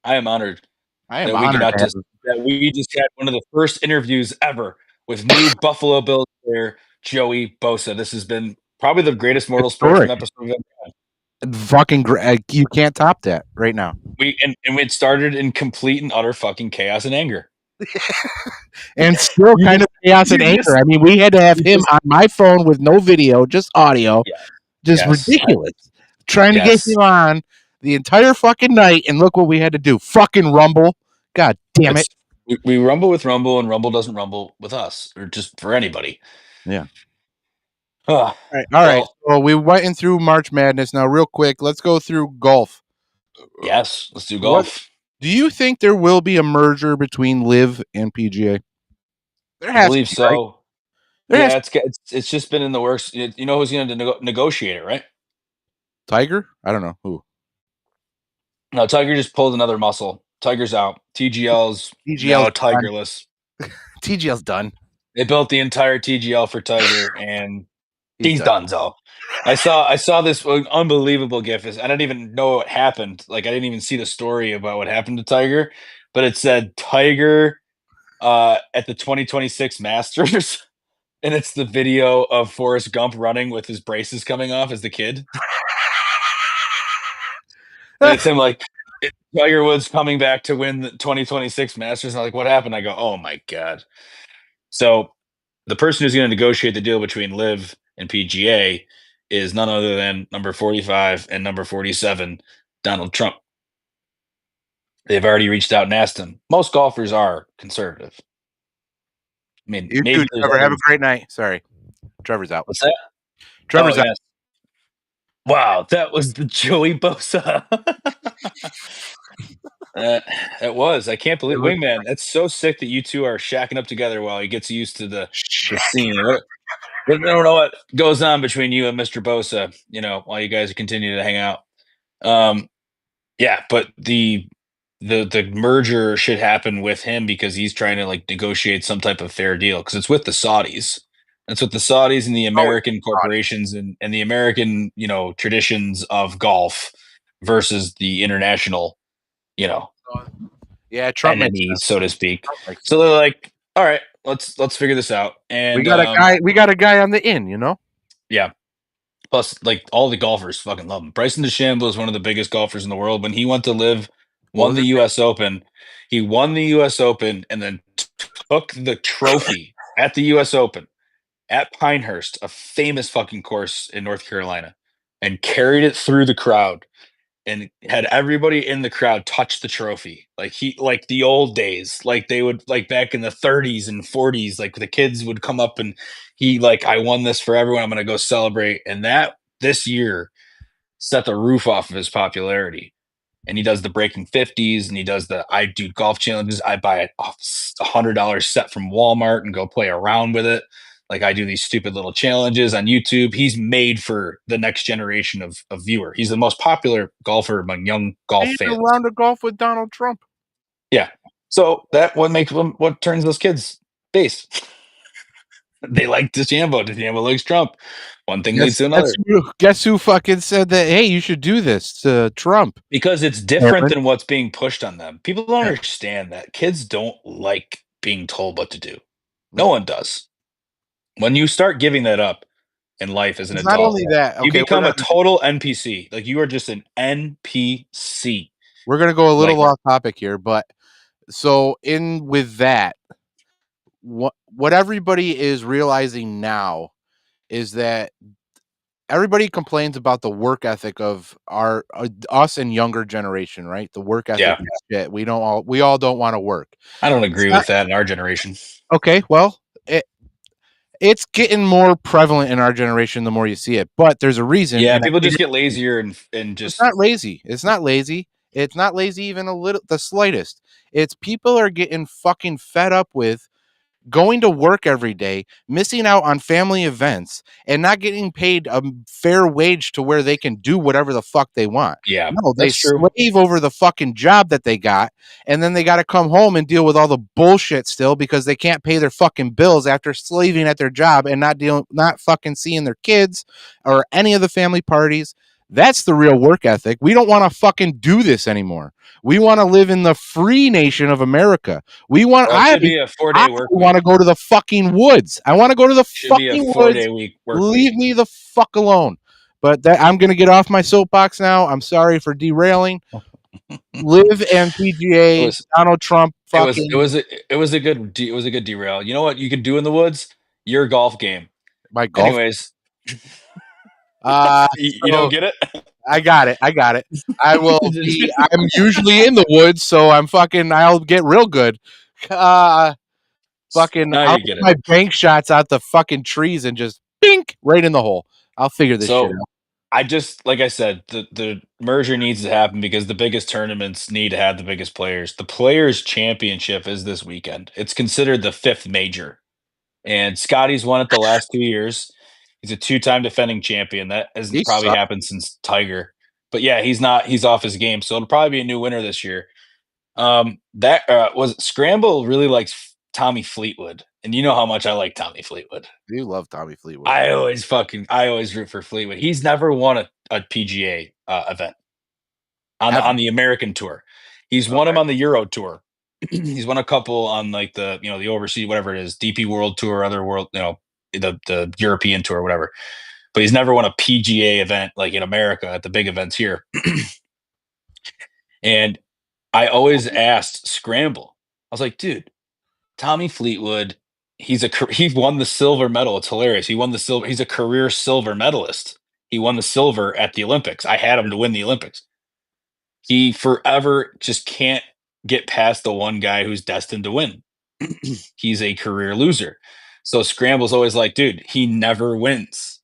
S2: I am honored.
S1: I am honored
S2: that we just had one of the first interviews ever with new Buffalo Bills player Joey Bosa. This has been probably the greatest Mortal Sports episode we've ever had.
S1: Fucking great. You can't top that right now.
S2: It started in complete and utter fucking chaos and anger.
S1: And still kind of chaos and anger. I mean, we had to have him on my phone with no video, just audio. Yeah. Just ridiculous. Trying to get him on the entire fucking night, and look what we had to do. Fucking Rumble. God damn it.
S2: We rumble with Rumble, and Rumble doesn't rumble with us, or just for anybody.
S1: Yeah. All right. Well, we went in through March Madness. Now, real quick, let's go through golf.
S2: Yes, let's do golf.
S1: Do you think there will be a merger between LIV and PGA?
S2: I believe so. Right? Yeah, it's just been in the works. You know who's going to negotiate it, right?
S1: Tiger? I don't know who.
S2: No, Tiger just pulled another muscle. Tiger's out. TGL's now Tigerless.
S1: TGL's done.
S2: They built the entire TGL for Tiger, and he's done. So I saw this unbelievable gif. I didn't even know what happened. Like, I didn't even see the story about what happened to Tiger, but it said Tiger at the 2026 Masters, and it's the video of Forrest Gump running with his braces coming off as the kid. And it's him like, Tiger Woods coming back to win the 2026 Masters. And I'm like, what happened? I go, oh my God. So the person who's going to negotiate the deal between LIV in PGA is none other than number 45 and number 47, Donald Trump. They've already reached out and asked him. Most golfers are conservative. I mean,
S1: You
S2: maybe
S1: too,
S2: there's
S1: Trevor. Have
S2: other.
S1: a great night. Sorry. Trevor's out.
S2: What's that?
S1: Trevor's
S2: Oh,
S1: out.
S2: yes. Wow, that was the Joey Bosa. It was. I can't believe
S1: It was-
S2: Wingman. That's so sick that you two are shacking up together while he gets used to the scene. I don't know what goes on between you and Mr. Bosa, while you guys continue to hang out. Yeah, but the merger should happen with him because he's trying to like negotiate some type of fair deal because it's with the Saudis. It's with the Saudis and the American corporations and the American, traditions of golf versus the international,
S1: Yeah, Trump makes
S2: entity,
S1: sense.
S2: so to speak.
S1: Trump makes
S2: So they're like, all right, let's figure this out. And
S1: we got a guy. We got a guy on the in.
S2: yeah. Plus, like all the golfers fucking love him. Bryson DeChambeau is one of the biggest golfers in the world. When he went to live, won the U.S. Open. He won the U.S. Open and then took the trophy at the U.S. Open at Pinehurst, a famous fucking course in North Carolina, and carried it through the crowd and had everybody in the crowd touch the trophy. Like the old days, like they would, like back in the 30s and 40s, like the kids would come up and he like, I won this for everyone. I'm going to go celebrate. And that this year set the roof off of his popularity. And he does the breaking 50s and he does the I do golf challenges. I buy a $100 set from Walmart and go play around with it. Like I do these stupid little challenges on YouTube. He's made for the next generation of viewer. He's the most popular golfer among young golf
S1: And
S2: fans.
S1: a round of golf with Donald Trump.
S2: Yeah. So that what turns those kids base. They like DeChambeau. DeChambeau likes Trump. One thing leads to another.
S1: Guess who fucking said that? Hey, you should do this to Trump.
S2: Because it's different than what's being pushed on them. People don't understand that. Kids don't like being told what to do. No one does. When you start giving that up in life as an adult,
S1: not only that,
S2: you become a total NPC. Like you are just an NPC.
S1: We're gonna go a little off topic here, but so in with that, what everybody is realizing now is that everybody complains about the work ethic of us and younger generation, right? The work ethic is shit. We all don't want to work.
S2: I don't agree with that in our generation.
S1: Okay, well, it's getting more prevalent in our generation the more you see it, but there's a reason.
S2: Yeah, people just get lazier and just.
S1: It's not lazy. It's not lazy. It's not lazy even a little, the slightest. It's people are getting fucking fed up with going to work every day, missing out on family events, and not getting paid a fair wage to where they can do whatever the fuck they want.
S2: Yeah,
S1: no, they slave over the fucking job that they got, and then they got to come home and deal with all the bullshit still because they can't pay their fucking bills after slaving at their job and not fucking seeing their kids or any of the family parties. That's the real work ethic. We don't want to fucking do this anymore. We want to live in the free nation of America. We want. I
S2: be a 4-day work week.
S1: want to go to the fucking woods. I want to go to the fucking
S2: be a 4-day week.
S1: Leave me the fuck alone. But I'm going to get off my soapbox now. I'm sorry for derailing. Live and PGA. Donald Trump.
S2: It was a good derail. You know what you can do in the woods? Your golf game.
S1: My golf.
S2: Anyways. You don't get it?
S1: I got it. I will be. I'm usually in the woods, so I'll get real good. I'll get my bank shots out the fucking trees and just bink right in the hole. I'll figure this shit out.
S2: Like I said, the merger needs to happen because the biggest tournaments need to have the biggest players. The Players Championship is this weekend. It's considered the 5th major. And Scotty's won it the last 2 years. He's a 2-time defending champion. That has probably happened since Tiger. But yeah, he's off his game. So it'll probably be a new winner this year. Scramble really likes Tommy Fleetwood. And you know how much I like Tommy Fleetwood.
S1: You love Tommy Fleetwood.
S2: I always root for Fleetwood. He's never won a PGA event on the American tour. He's won them on the Euro tour. He's won a couple on like the the overseas, whatever it is, DP World Tour, other world, the European tour, whatever. But he's never won a PGA event like in America at the big events here. And I always asked Scramble. I was like, dude, Tommy Fleetwood, he won the silver medal. It's hilarious. He won the silver. He's a career silver medalist. He won the silver at the Olympics. I had him to win the Olympics. He forever just can't get past the one guy who's destined to win. He's a career loser. So Scramble's always like, dude, he never wins.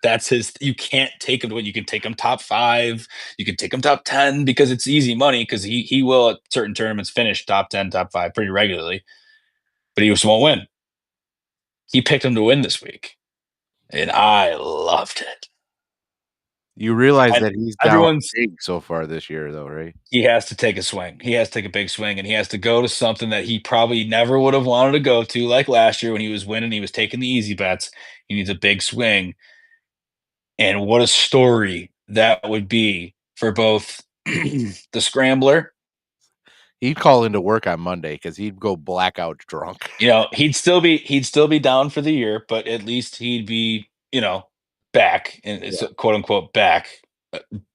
S2: That's his. You can't take him to win. You can take him top 5. You can take him top 10 because it's easy money. Because he will at certain tournaments finish top 10, top 5 pretty regularly, but he just won't win. He picked him to win this week, and I loved it.
S1: You realize
S2: And
S1: that he's down
S2: everyone's
S1: big so far this year, though, right?
S2: he has to take a swing. He has to take a big swing, and he has to go to something that he probably never would have wanted to go to, like last year when he was winning. He was taking the easy bets. He needs a big swing. And what a story that would be for both the Scrambler.
S1: He'd call into work on Monday because he'd go blackout drunk.
S2: You know, he'd still be down for the year, but at least he'd be, back and it's quote unquote back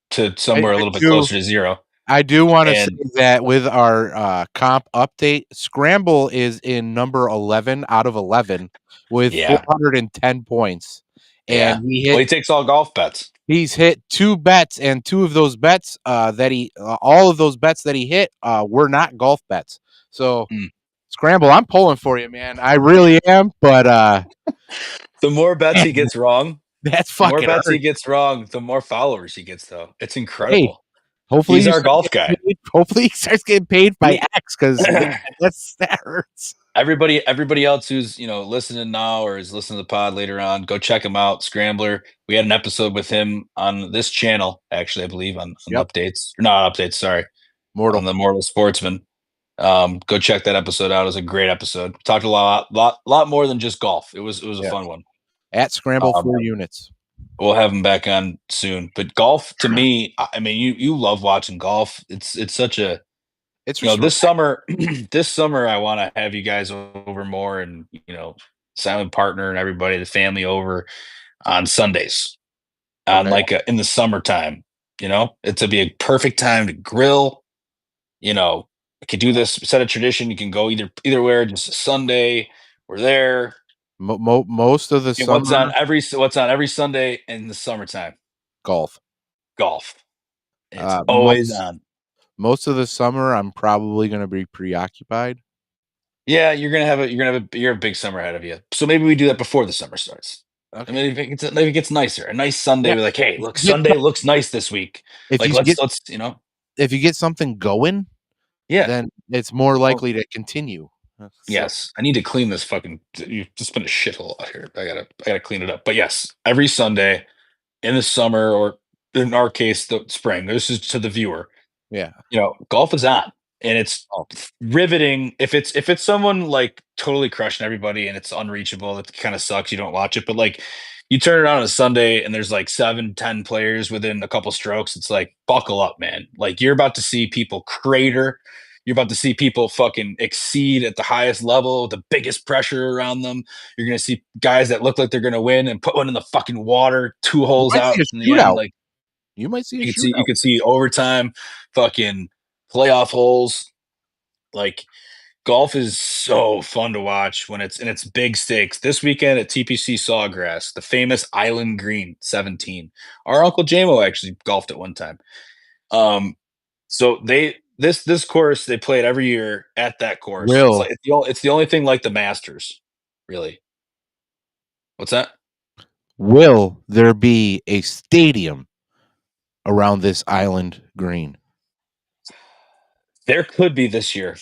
S2: to somewhere a little bit closer to 0.
S1: I do want to say
S2: And-
S1: that with our comp update, Scramble is in number 11 out of 11 with 410 points. And
S2: he takes all golf bets.
S1: He's hit 2 bets, and 2 of those bets all of those bets that he hit were not golf bets. So Scramble, I'm pulling for you, man. I really am. But
S2: the more bets he gets wrong,
S1: that's fucking.
S2: The more bets he gets wrong, the more followers he gets. Though it's incredible.
S1: Hey, hopefully
S2: he's our golf guy.
S1: Hopefully he starts getting paid by X because that hurts.
S2: Everybody else who's listening now or is listening to the pod later on, go check him out. Scrambler. We had an episode with him on this channel, actually, I believe on updates. Not updates, sorry. On the Mortal Sportsman. Go check that episode out. It was a great episode. Talked a lot more than just golf. It was a fun one.
S1: At Scramble 4 units.
S2: We'll have him back on soon. But golf, to me, I mean, you love watching golf. It's such a this summer I want to have you guys over more, and Silent Partner and everybody, the family over on Sundays, on in the summertime. It's to be a perfect time to grill. I could do this, set a tradition. You can go either where. Just a Sunday, we're there.
S1: Most of the summer.
S2: What's on every Sunday in the summertime?
S1: Golf.
S2: It's always on.
S1: Most of the summer, I'm probably going to be preoccupied.
S2: Yeah, you're a big summer ahead of you. So maybe we do that before the summer starts. Okay. I mean, if it gets nicer, a nice Sunday. We're like, hey, look, Sunday looks nice this week. If
S1: you get something going, then it's more likely to continue.
S2: Yes, I need to clean this fucking. You've just been a shithole out here. I gotta clean it up. But yes, every Sunday in the summer, or in our case, the spring. This is to the viewer.
S1: Yeah,
S2: golf is on, and it's riveting. If it's someone like totally crushing everybody and it's unreachable, that kind of sucks. You don't watch it, but like you turn it on a Sunday and there's like 7-10 players within a couple strokes. It's like, buckle up, man. Like you're about to see people crater. You're about to see people fucking exceed at the highest level, the biggest pressure around them. You're going to see guys that look like they're going to win and put one in the fucking water, 2 holes out in the end. Like,
S1: you might see
S2: you could see overtime, fucking playoff holes. Like golf is so fun to watch when it's big stakes. This weekend at TPC Sawgrass, the famous Island Green 17. Our Uncle JMO actually golfed at one time. So this course they play it every year at that course. It's the only thing like the Masters, really. What's that?
S1: Will there be a stadium around this Island Green?
S2: There could be this year.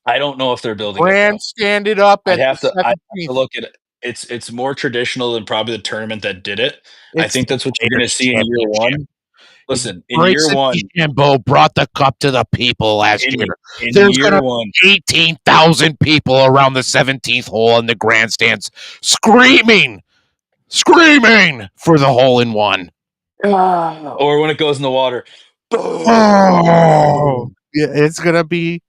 S2: I don't know if they're building
S1: grandstand it up.
S2: I'd have to look at it. It's more traditional than probably the tournament that did it. I think that's what you're going to see in year 1. Listen, in year 1,
S1: Bo brought the cup to the people last year.
S2: There's going to
S1: be 18,000 people around the 17th hole in the grandstands, screaming for the hole in one.
S2: Or when it goes in the water.
S1: Oh, yeah, it's gonna be.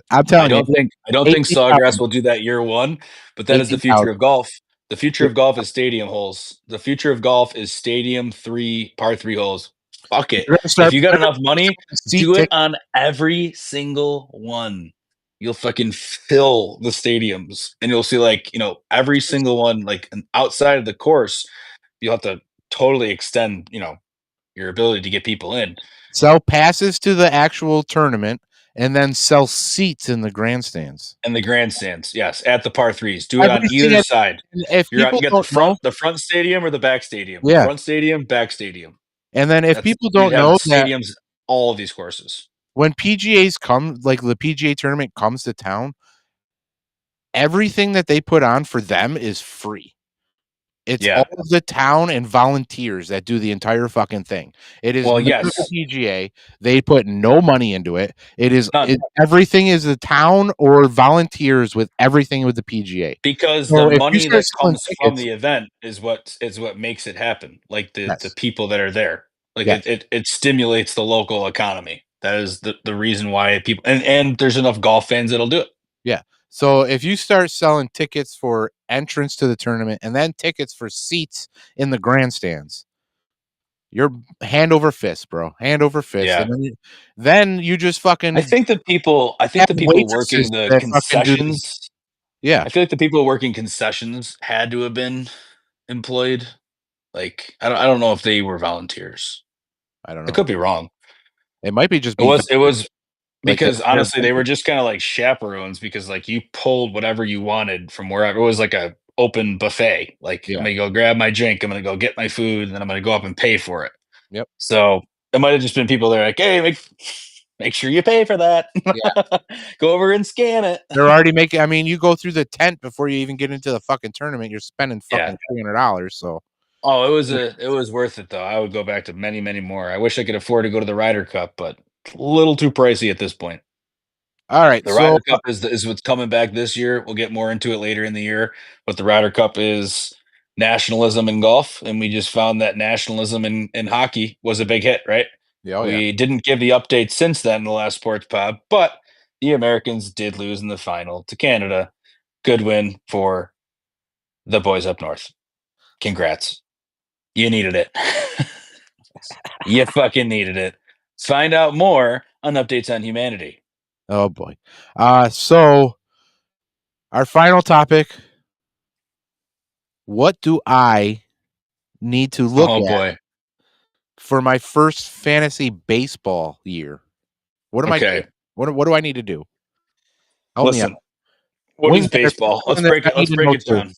S1: I'm telling you.
S2: I don't think Sawgrass will do that year 1, but that is the future of golf. The future of golf is stadium holes. The future of golf is stadium par 3 holes. Fuck it. If you got enough money, do it on every single one. you'll fucking fill the stadiums, and you'll see like every single one like outside of the course. You'll have to totally extend your ability to get people in.
S1: Sell passes to the actual tournament, and then sell seats in the grandstands.
S2: And the grandstands, yes, at the par threes. Do it on either side.
S1: If
S2: you
S1: people
S2: get
S1: don't know,
S2: the front stadium or the back stadium.
S1: Yeah.
S2: Front stadium, back stadium.
S1: And then if people don't know that
S2: stadiums, all of these courses.
S1: When PGAs come, like the PGA tournament comes to town, everything that they put on for them is free. It's all of the town and volunteers that do the entire fucking thing. It is the PGA. They put no money into it. Everything is the town or volunteers with everything with the PGA.
S2: Because the money that comes from the event is what makes it happen. Like the people that are there. Like it stimulates the local economy. That is the reason why people and there's enough golf fans that'll do it.
S1: Yeah. So if you start selling tickets for entrance to the tournament and then tickets for seats in the grandstands, you're hand over fist, bro. Hand over fist.
S2: Yeah.
S1: And then you just fucking.
S2: I think the people working the concessions.
S1: Yeah.
S2: I feel like the people working concessions had to have been employed. Like I don't know if they were volunteers.
S1: I don't know.
S2: I could be wrong.
S1: It might be just.
S2: It was. Because honestly, they were just kind of like chaperones because like you pulled whatever you wanted from wherever. It was like a open buffet. Like I'm gonna go grab my drink, I'm gonna go get my food, and then I'm gonna go up and pay for it.
S1: Yep.
S2: So it might have just been people there like, hey, make sure you pay for that. Yeah. Go over and scan it.
S1: They're already making. I mean, you go through the tent before you even get into the fucking tournament. You're spending fucking $300. So.
S2: Oh, it was worth it though. I would go back to many, many more. I wish I could afford to go to the Ryder Cup, but a little too pricey at this point.
S1: All right.
S2: The Ryder Cup is what's coming back this year. We'll get more into it later in the year. But the Ryder Cup is nationalism in golf, and we just found that nationalism in hockey was a big hit, right? We didn't give the update since then in the last sports pod, but the Americans did lose in the final to Canada. Good win for the boys up north. Congrats. You needed it. You fucking needed it. Find out more on Updates on Humanity.
S1: Oh boy. So our final topic. What do I need to look at for my first fantasy baseball year? What am I doing? What do I need to do?
S2: Help me out. What is baseball? Let's break it down.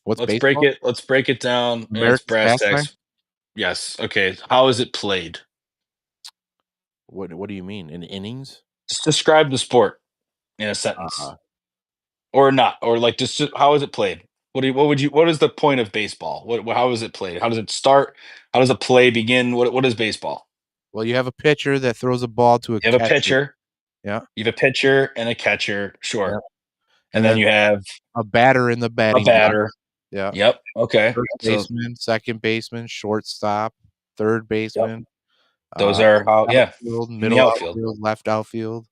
S2: Let's break it down. It's brass tacks. Yes. Okay. How is it played?
S1: What do you mean? In innings?
S2: Just describe the sport in a sentence. Or not. Or like just how is it played? What is the point of baseball? How is it played? How does it start? How does a play begin? What is baseball?
S1: Well, you have a pitcher that throws a ball to a catcher.
S2: You have a pitcher.
S1: Yeah.
S2: You have a pitcher and a catcher, sure. Yeah. And then you have
S1: a batter in the batting.
S2: A batter.
S1: Yeah.
S2: Yep. Okay.
S1: First baseman, second baseman, shortstop, third baseman.
S2: Yep. Those are how
S1: outfield, middle outfield, left outfield.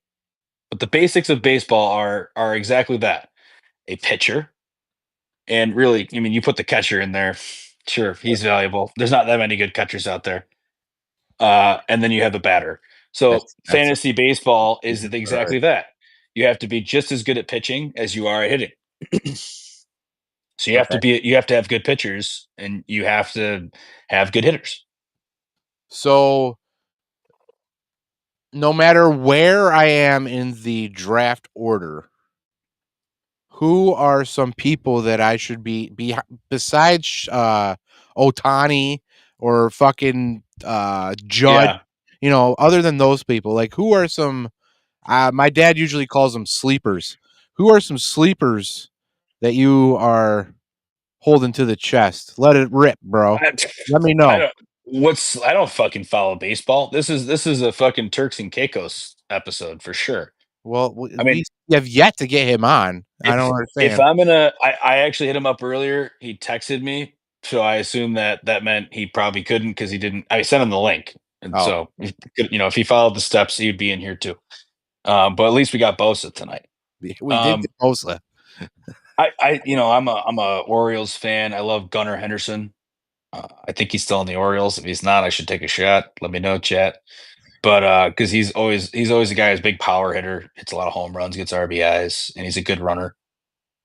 S2: But the basics of baseball are exactly that. A pitcher. And really, I mean, you put the catcher in there. Sure, he's valuable. There's not that many good catchers out there. And then you have the batter. So fantasy baseball is exactly that. You have to be just as good at pitching as you are at hitting. So you have to have good pitchers and you have to have good hitters.
S1: So no matter where I am in the draft order, who are some people that I should be besides Ohtani or fucking Judd? Yeah. Other than those people, like who are some? My dad usually calls them sleepers. Who are some sleepers that you are holding to the chest? Let it rip, bro. Let me know.
S2: I don't fucking follow baseball. This is a fucking Turks and Caicos episode for sure.
S1: Well, I mean, you have yet to get him on. I don't understand.
S2: If I'm gonna, I actually hit him up earlier. He texted me, so I assume that meant he probably couldn't because he didn't. I sent him the link, and so if he followed the steps, he would be in here too. But at least we got Bosa tonight.
S1: We did get Bosa.
S2: I'm a Orioles fan. I love Gunnar Henderson. I think he's still in the Orioles. If he's not, I should take a shot. Let me know, chat. but because he's always a guy who's a big power hitter, hits a lot of home runs, gets RBIs, and he's a good runner.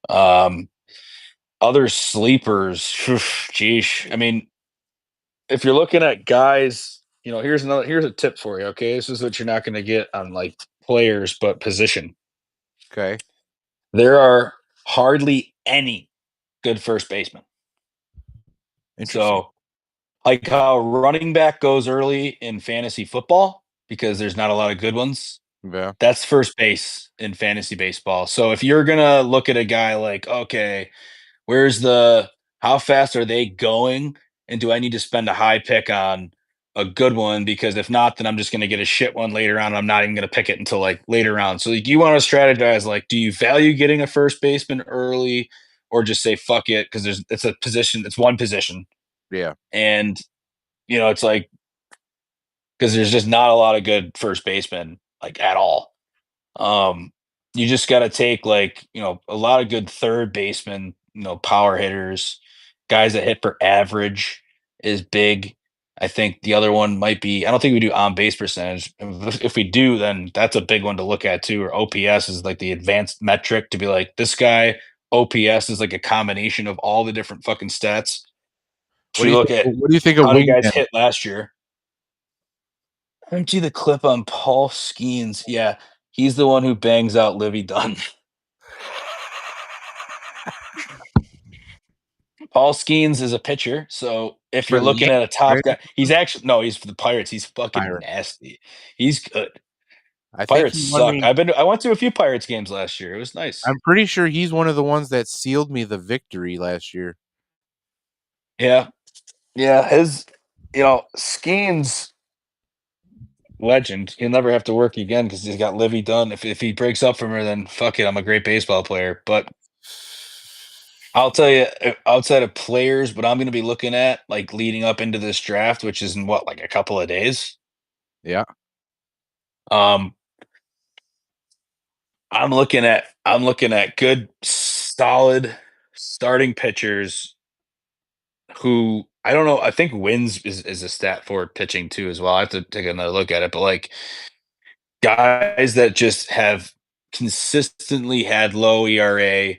S2: Other sleepers, geesh. I mean, if you're looking at guys, here's a tip for you. Okay, this is what you're not going to get on like players, but position.
S1: Okay.
S2: There are hardly any good first baseman.
S1: Interesting.
S2: So, like how running back goes early in fantasy football because there's not a lot of good ones.
S1: Yeah.
S2: That's first base in fantasy baseball. So if you're gonna look at a guy like, okay, how fast are they going? And do I need to spend a high pick on a good one? Because if not, then I'm just gonna get a shit one later on. I'm not even gonna pick it until like later on. So like, you want to strategize like, do you value getting a first baseman early or just say fuck it? Because it's one position.
S1: Yeah.
S2: And it's like because there's just not a lot of good first basemen like at all. You just got to take like a lot of good third basemen, power hitters, guys that hit for average is big. I think the other one might be. I don't think we do on base percentage. If we do, then that's a big one to look at too. Or OPS is like the advanced metric to be like this guy. OPS is like a combination of all the different fucking stats.
S1: What do you think of
S2: how many guys
S1: Wingman?
S2: hit last year? I didn't see the clip on Paul Skeens. Yeah, he's the one who bangs out Livy Dunn. Paul Skeens is a pitcher, so if you're looking at a top guy, he's for the Pirates. He's fucking nasty. He's good. Pirates suck. I went to a few Pirates games last year. It was nice.
S1: I'm pretty sure he's one of the ones that sealed me the victory last year.
S2: Yeah. His, Skeens legend. He'll never have to work again because he's got Livy Dunn. If he breaks up from her, then fuck it. I'm a great baseball player. But I'll tell you, outside of players, what I'm going to be looking at, like leading up into this draft, which is in like a couple of days.
S1: Yeah.
S2: I'm looking at good, solid starting pitchers who I don't know. I think wins is a stat for pitching too as well. I have to take another look at it, but like guys that just have consistently had low ERA,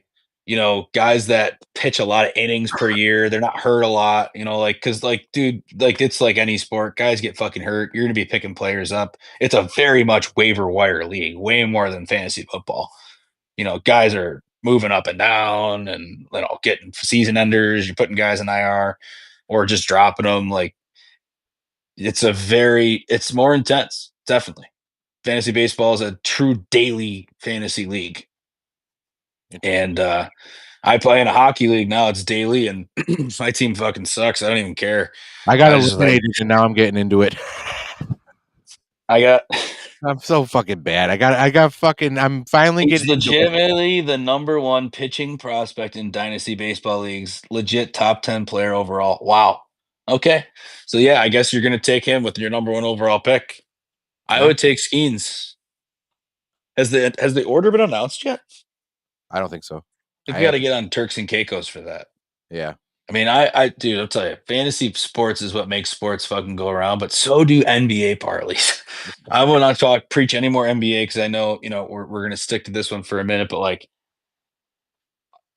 S2: guys that pitch a lot of innings per year. They're not hurt a lot, because dude, like it's like any sport, guys get fucking hurt. You're gonna be picking players up. It's a very much waiver wire league, way more than fantasy football. Guys are moving up and down and getting season enders. You're putting guys in IR or just dropping them. Like it's more intense, definitely. Fantasy baseball is a true daily fantasy league. And I play in a hockey league now. It's daily, and my team fucking sucks. I don't even care.
S1: I got eliminated, and now I'm getting into it. I'm so fucking bad. I'm finally getting
S2: legitimately the number one pitching prospect in dynasty baseball leagues. Legit top 10 player overall. Wow. Okay. So yeah, I guess you're gonna take him with your number one overall pick. I would take Skeens. Has the order been announced yet?
S1: I don't think so.
S2: I got to get on Turks and Caicos for that.
S1: Yeah.
S2: I mean, dude, I'll tell you, fantasy sports is what makes sports fucking go around, but so do NBA parlays. I will not preach any more NBA because I know, we're going to stick to this one for a minute, but like,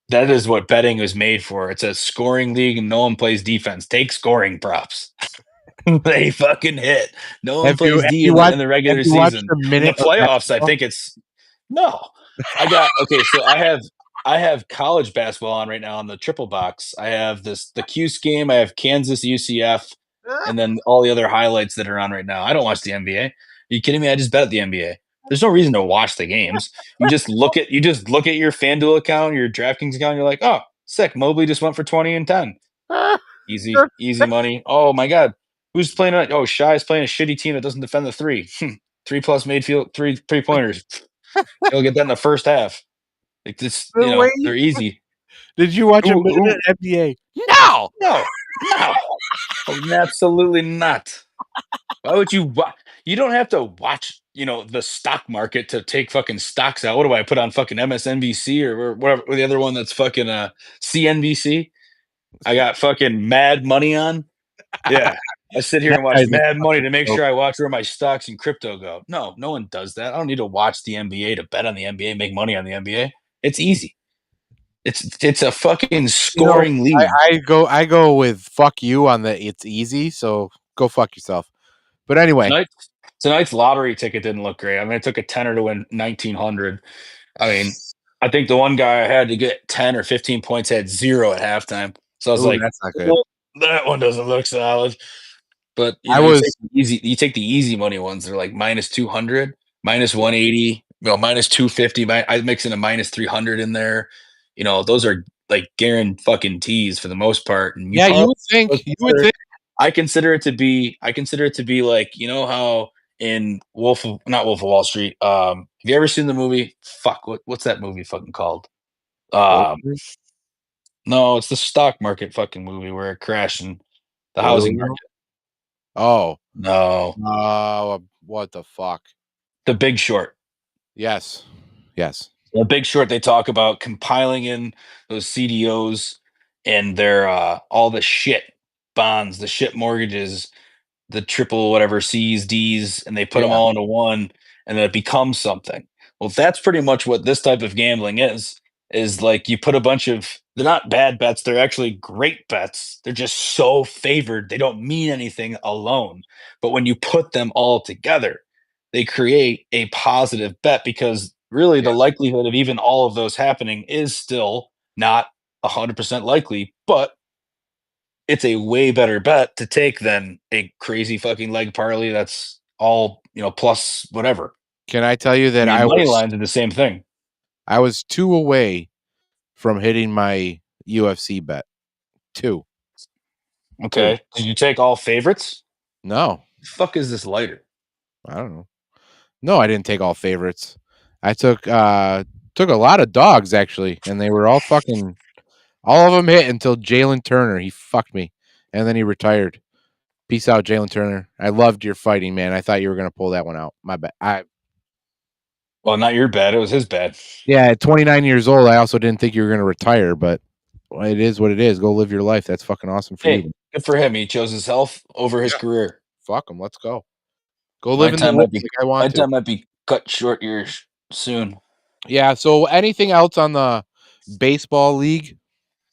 S2: that is what betting is made for. It's a scoring league and no one plays defense. Take scoring props. They fucking hit. No one plays D in the regular season. In the playoffs, I think it's no. So I have college basketball on right now on the triple box. I have the Cuse game. I have Kansas UCF, and then all the other highlights that are on right now. I don't watch the NBA. Are you kidding me? I just bet the NBA. There's no reason to watch the games. You just look at your FanDuel account, your DraftKings account. And you're like, oh, sick. Mobley just went for 20 and 10. Easy money. Oh my god. Who's playing? Oh, Shy's playing a shitty team that doesn't defend the three. 3+ made field, 3 pointers. He'll get that in the first half. Like this, they're easy.
S1: Did you watch a minute NBA? No,
S2: absolutely not. Why would you? You don't have to watch, the stock market to take fucking stocks out. What do I put on fucking MSNBC or whatever? Or the other one that's fucking CNBC. I got fucking Mad Money on. Yeah. I sit here and watch Mad Money to make sure I watch where my stocks and crypto go. No one does that. I don't need to watch the NBA to bet on the NBA, make money on the NBA. It's easy. It's a fucking scoring league.
S1: I go with fuck you on the it's easy, so go fuck yourself. But anyway,
S2: tonight's lottery ticket didn't look great. I mean, I took a tenner to win 1,900. I mean, I think the one guy I had to get 10 or 15 points had 0 at halftime. So I was like,
S1: that's not good.
S2: well, that one doesn't look solid. But you take the easy money ones. They're like minus 200, minus 180, minus 250. I mix in a minus 300 in there. Those are like guarantees for the most part. And
S1: you would think.
S2: I consider it to be like, how in not Wolf of Wall Street. Have you ever seen the movie? Fuck, what's that movie fucking called? No, it's the stock market fucking movie where it crashed in the housing market.
S1: Oh
S2: no!
S1: What the fuck?
S2: The Big Short.
S1: Yes.
S2: The Big Short. They talk about compiling in those CDOs and their all the shit bonds, the shit mortgages, the triple whatever C's, D's, and they put them all into one, and then it becomes something. Well, that's pretty much what this type of gambling is like you put a bunch of, they're not bad bets, they're actually great bets. They're just so favored. They don't mean anything alone. But when you put them all together, they create a positive bet because really the likelihood of even all of those happening is still not 100% likely, but it's a way better bet to take than a crazy fucking leg parlay that's all, plus whatever.
S1: Can I tell you that
S2: money lines are the same thing?
S1: I was 2 away from hitting my UFC bet. 2.
S2: Okay. 2. Did you take all favorites?
S1: No.
S2: The fuck is this lighter?
S1: I don't know. No, I didn't take all favorites. I took a lot of dogs actually, and they were all fucking. All of them hit until Jalen Turner. He fucked me, and then he retired. Peace out, Jalen Turner. I loved your fighting, man. I thought you were gonna pull that one out. My bad.
S2: Well, not your bad. It was his bad.
S1: Yeah, at 29 years old, I also didn't think you were gonna retire, but it is what it is. Go live your life. That's fucking awesome for you.
S2: Good for him. He chose his health over his career.
S1: Fuck him. Let's go. Go live in the woods like I want to.
S2: My time might be cut short here soon.
S1: Yeah. So, anything else on the baseball league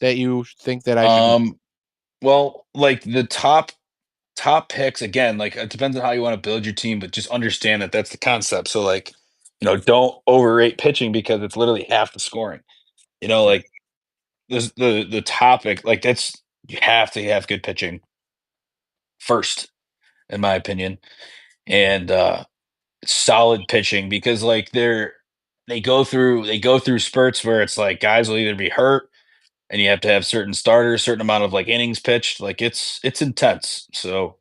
S1: that you think that I should?
S2: Well, like the top picks again. Like it depends on how you want to build your team, but just understand that that's the concept. So, like, don't overrate pitching because it's literally half the scoring. Like the topic, like that's, you have to have good pitching first, in my opinion, and solid pitching because like they go through spurts where it's like guys will either be hurt and you have to have certain starters, certain amount of like innings pitched. Like it's intense. So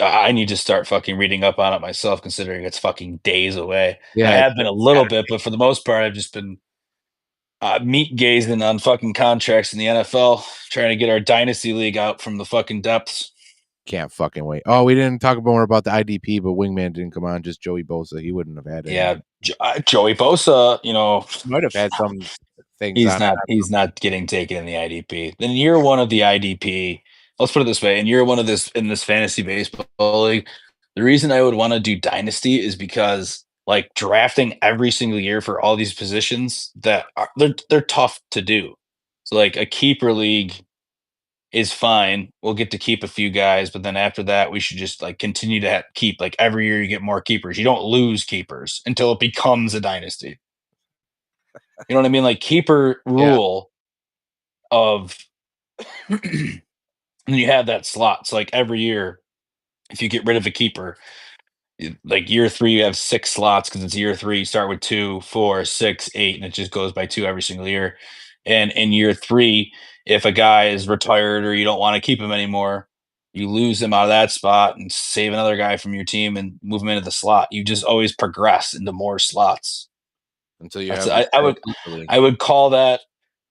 S2: I need to start fucking reading up on it myself, considering it's fucking days away. Yeah, I have been a little bit, but for the most part, I've just been meat gazing on fucking contracts in the NFL, trying to get our dynasty league out from the fucking depths.
S1: Can't fucking wait. Oh, we didn't talk more about the IDP, but Wingman didn't come on. Just Joey Bosa. He wouldn't have had it.
S2: Yeah, Joey Bosa.
S1: Might have had some things.
S2: He's not getting taken in the IDP. In year one of the IDP, let's put it this way: in year one of this fantasy baseball league, the reason I would want to do dynasty is because like drafting every single year for all these positions they're tough to do. So like a keeper league is fine. We'll get to keep a few guys, but then after that, we should just like continue to keep, like every year you get more keepers. You don't lose keepers until it becomes a dynasty. You know what I mean? Like keeper rule of, and you have that slot. So like every year, if you get rid of a keeper, like year 3, you have 6 slots because it's year 3. You start with 2, 4, 6, 8, and it just goes by 2 every single year. And in year 3, if a guy is retired or you don't want to keep him anymore, you lose him out of that spot and save another guy from your team and move him into the slot. You just always progress into more slots.
S1: Until you have.
S2: I would call that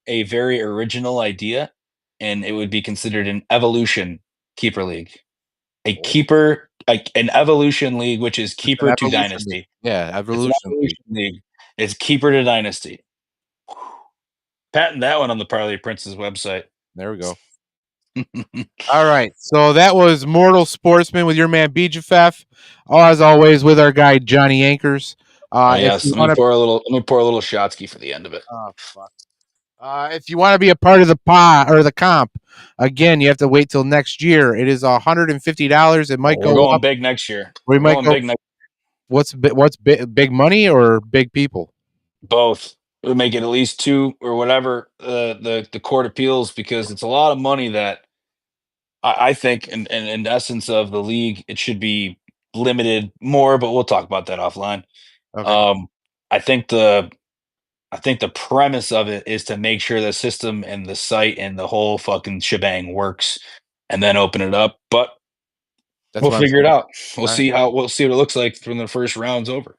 S2: a very original idea, and it would be considered an evolution keeper league. A keeper, like an evolution league, which is keeper to dynasty.
S1: League. Yeah, evolution
S2: league. It's keeper to dynasty. Patent that one on the Parlay Prince's website.
S1: There we go. All right, so that was Mortal Sportsman with your man BJFF. As always, with our guy Johnny Anchors.
S2: Yes, let me pour a little Shotsky for the end of it.
S1: Oh fuck. If you want to be a part of the the comp, again, you have to wait till next year. It is $150. It might
S2: We're
S1: go
S2: going
S1: up.
S2: big next year.
S1: We
S2: We're
S1: might
S2: going
S1: go.
S2: big next.
S1: What's big money or big people?
S2: Both. We'll make it at least 2 or whatever the court appeals, because it's a lot of money that I think in essence of the league, it should be limited more, but we'll talk about that offline.
S1: Okay.
S2: I think the premise of it is to make sure the system and the site and the whole fucking shebang works, and then open it up. But we'll figure it out. We'll see what it looks like when the first round's over.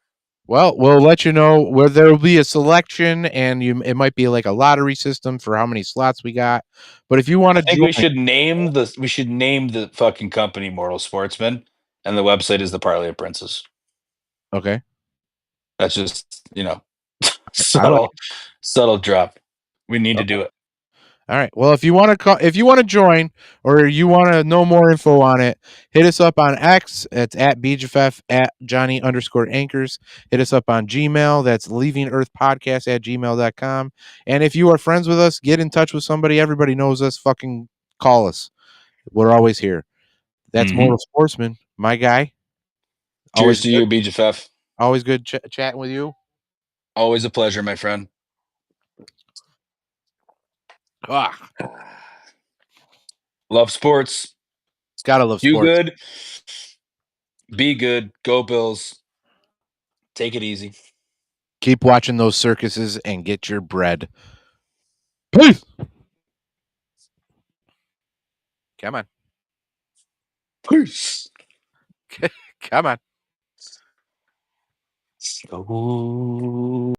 S1: Well, we'll let you know where there will be a selection, and it might be like a lottery system for how many slots we got. But if you want to,
S2: I think we should name the fucking company Mortal Sportsman, and the website is the Parlay of Princes.
S1: Okay,
S2: that's just subtle drop. We need to do it.
S1: All right. Well, if you want to join, or you want to know more info on it, hit us up on X. It's at BJFF at Johnny_Anchors. Hit us up on Gmail. That's leavingearthpodcast@gmail.com. And if you are friends with us, get in touch with somebody. Everybody knows us. Fucking call us. We're always here. That's Mortal Sportsman, my guy.
S2: Cheers to you, BJFF.
S1: Always good chatting with you.
S2: Always a pleasure, my friend. Love sports.
S1: Gotta love sports.
S2: You good. Be good. Go Bills. Take it easy.
S1: Keep watching those circuses and get your bread. Peace. Come on.
S2: Peace.
S1: Come on.
S2: So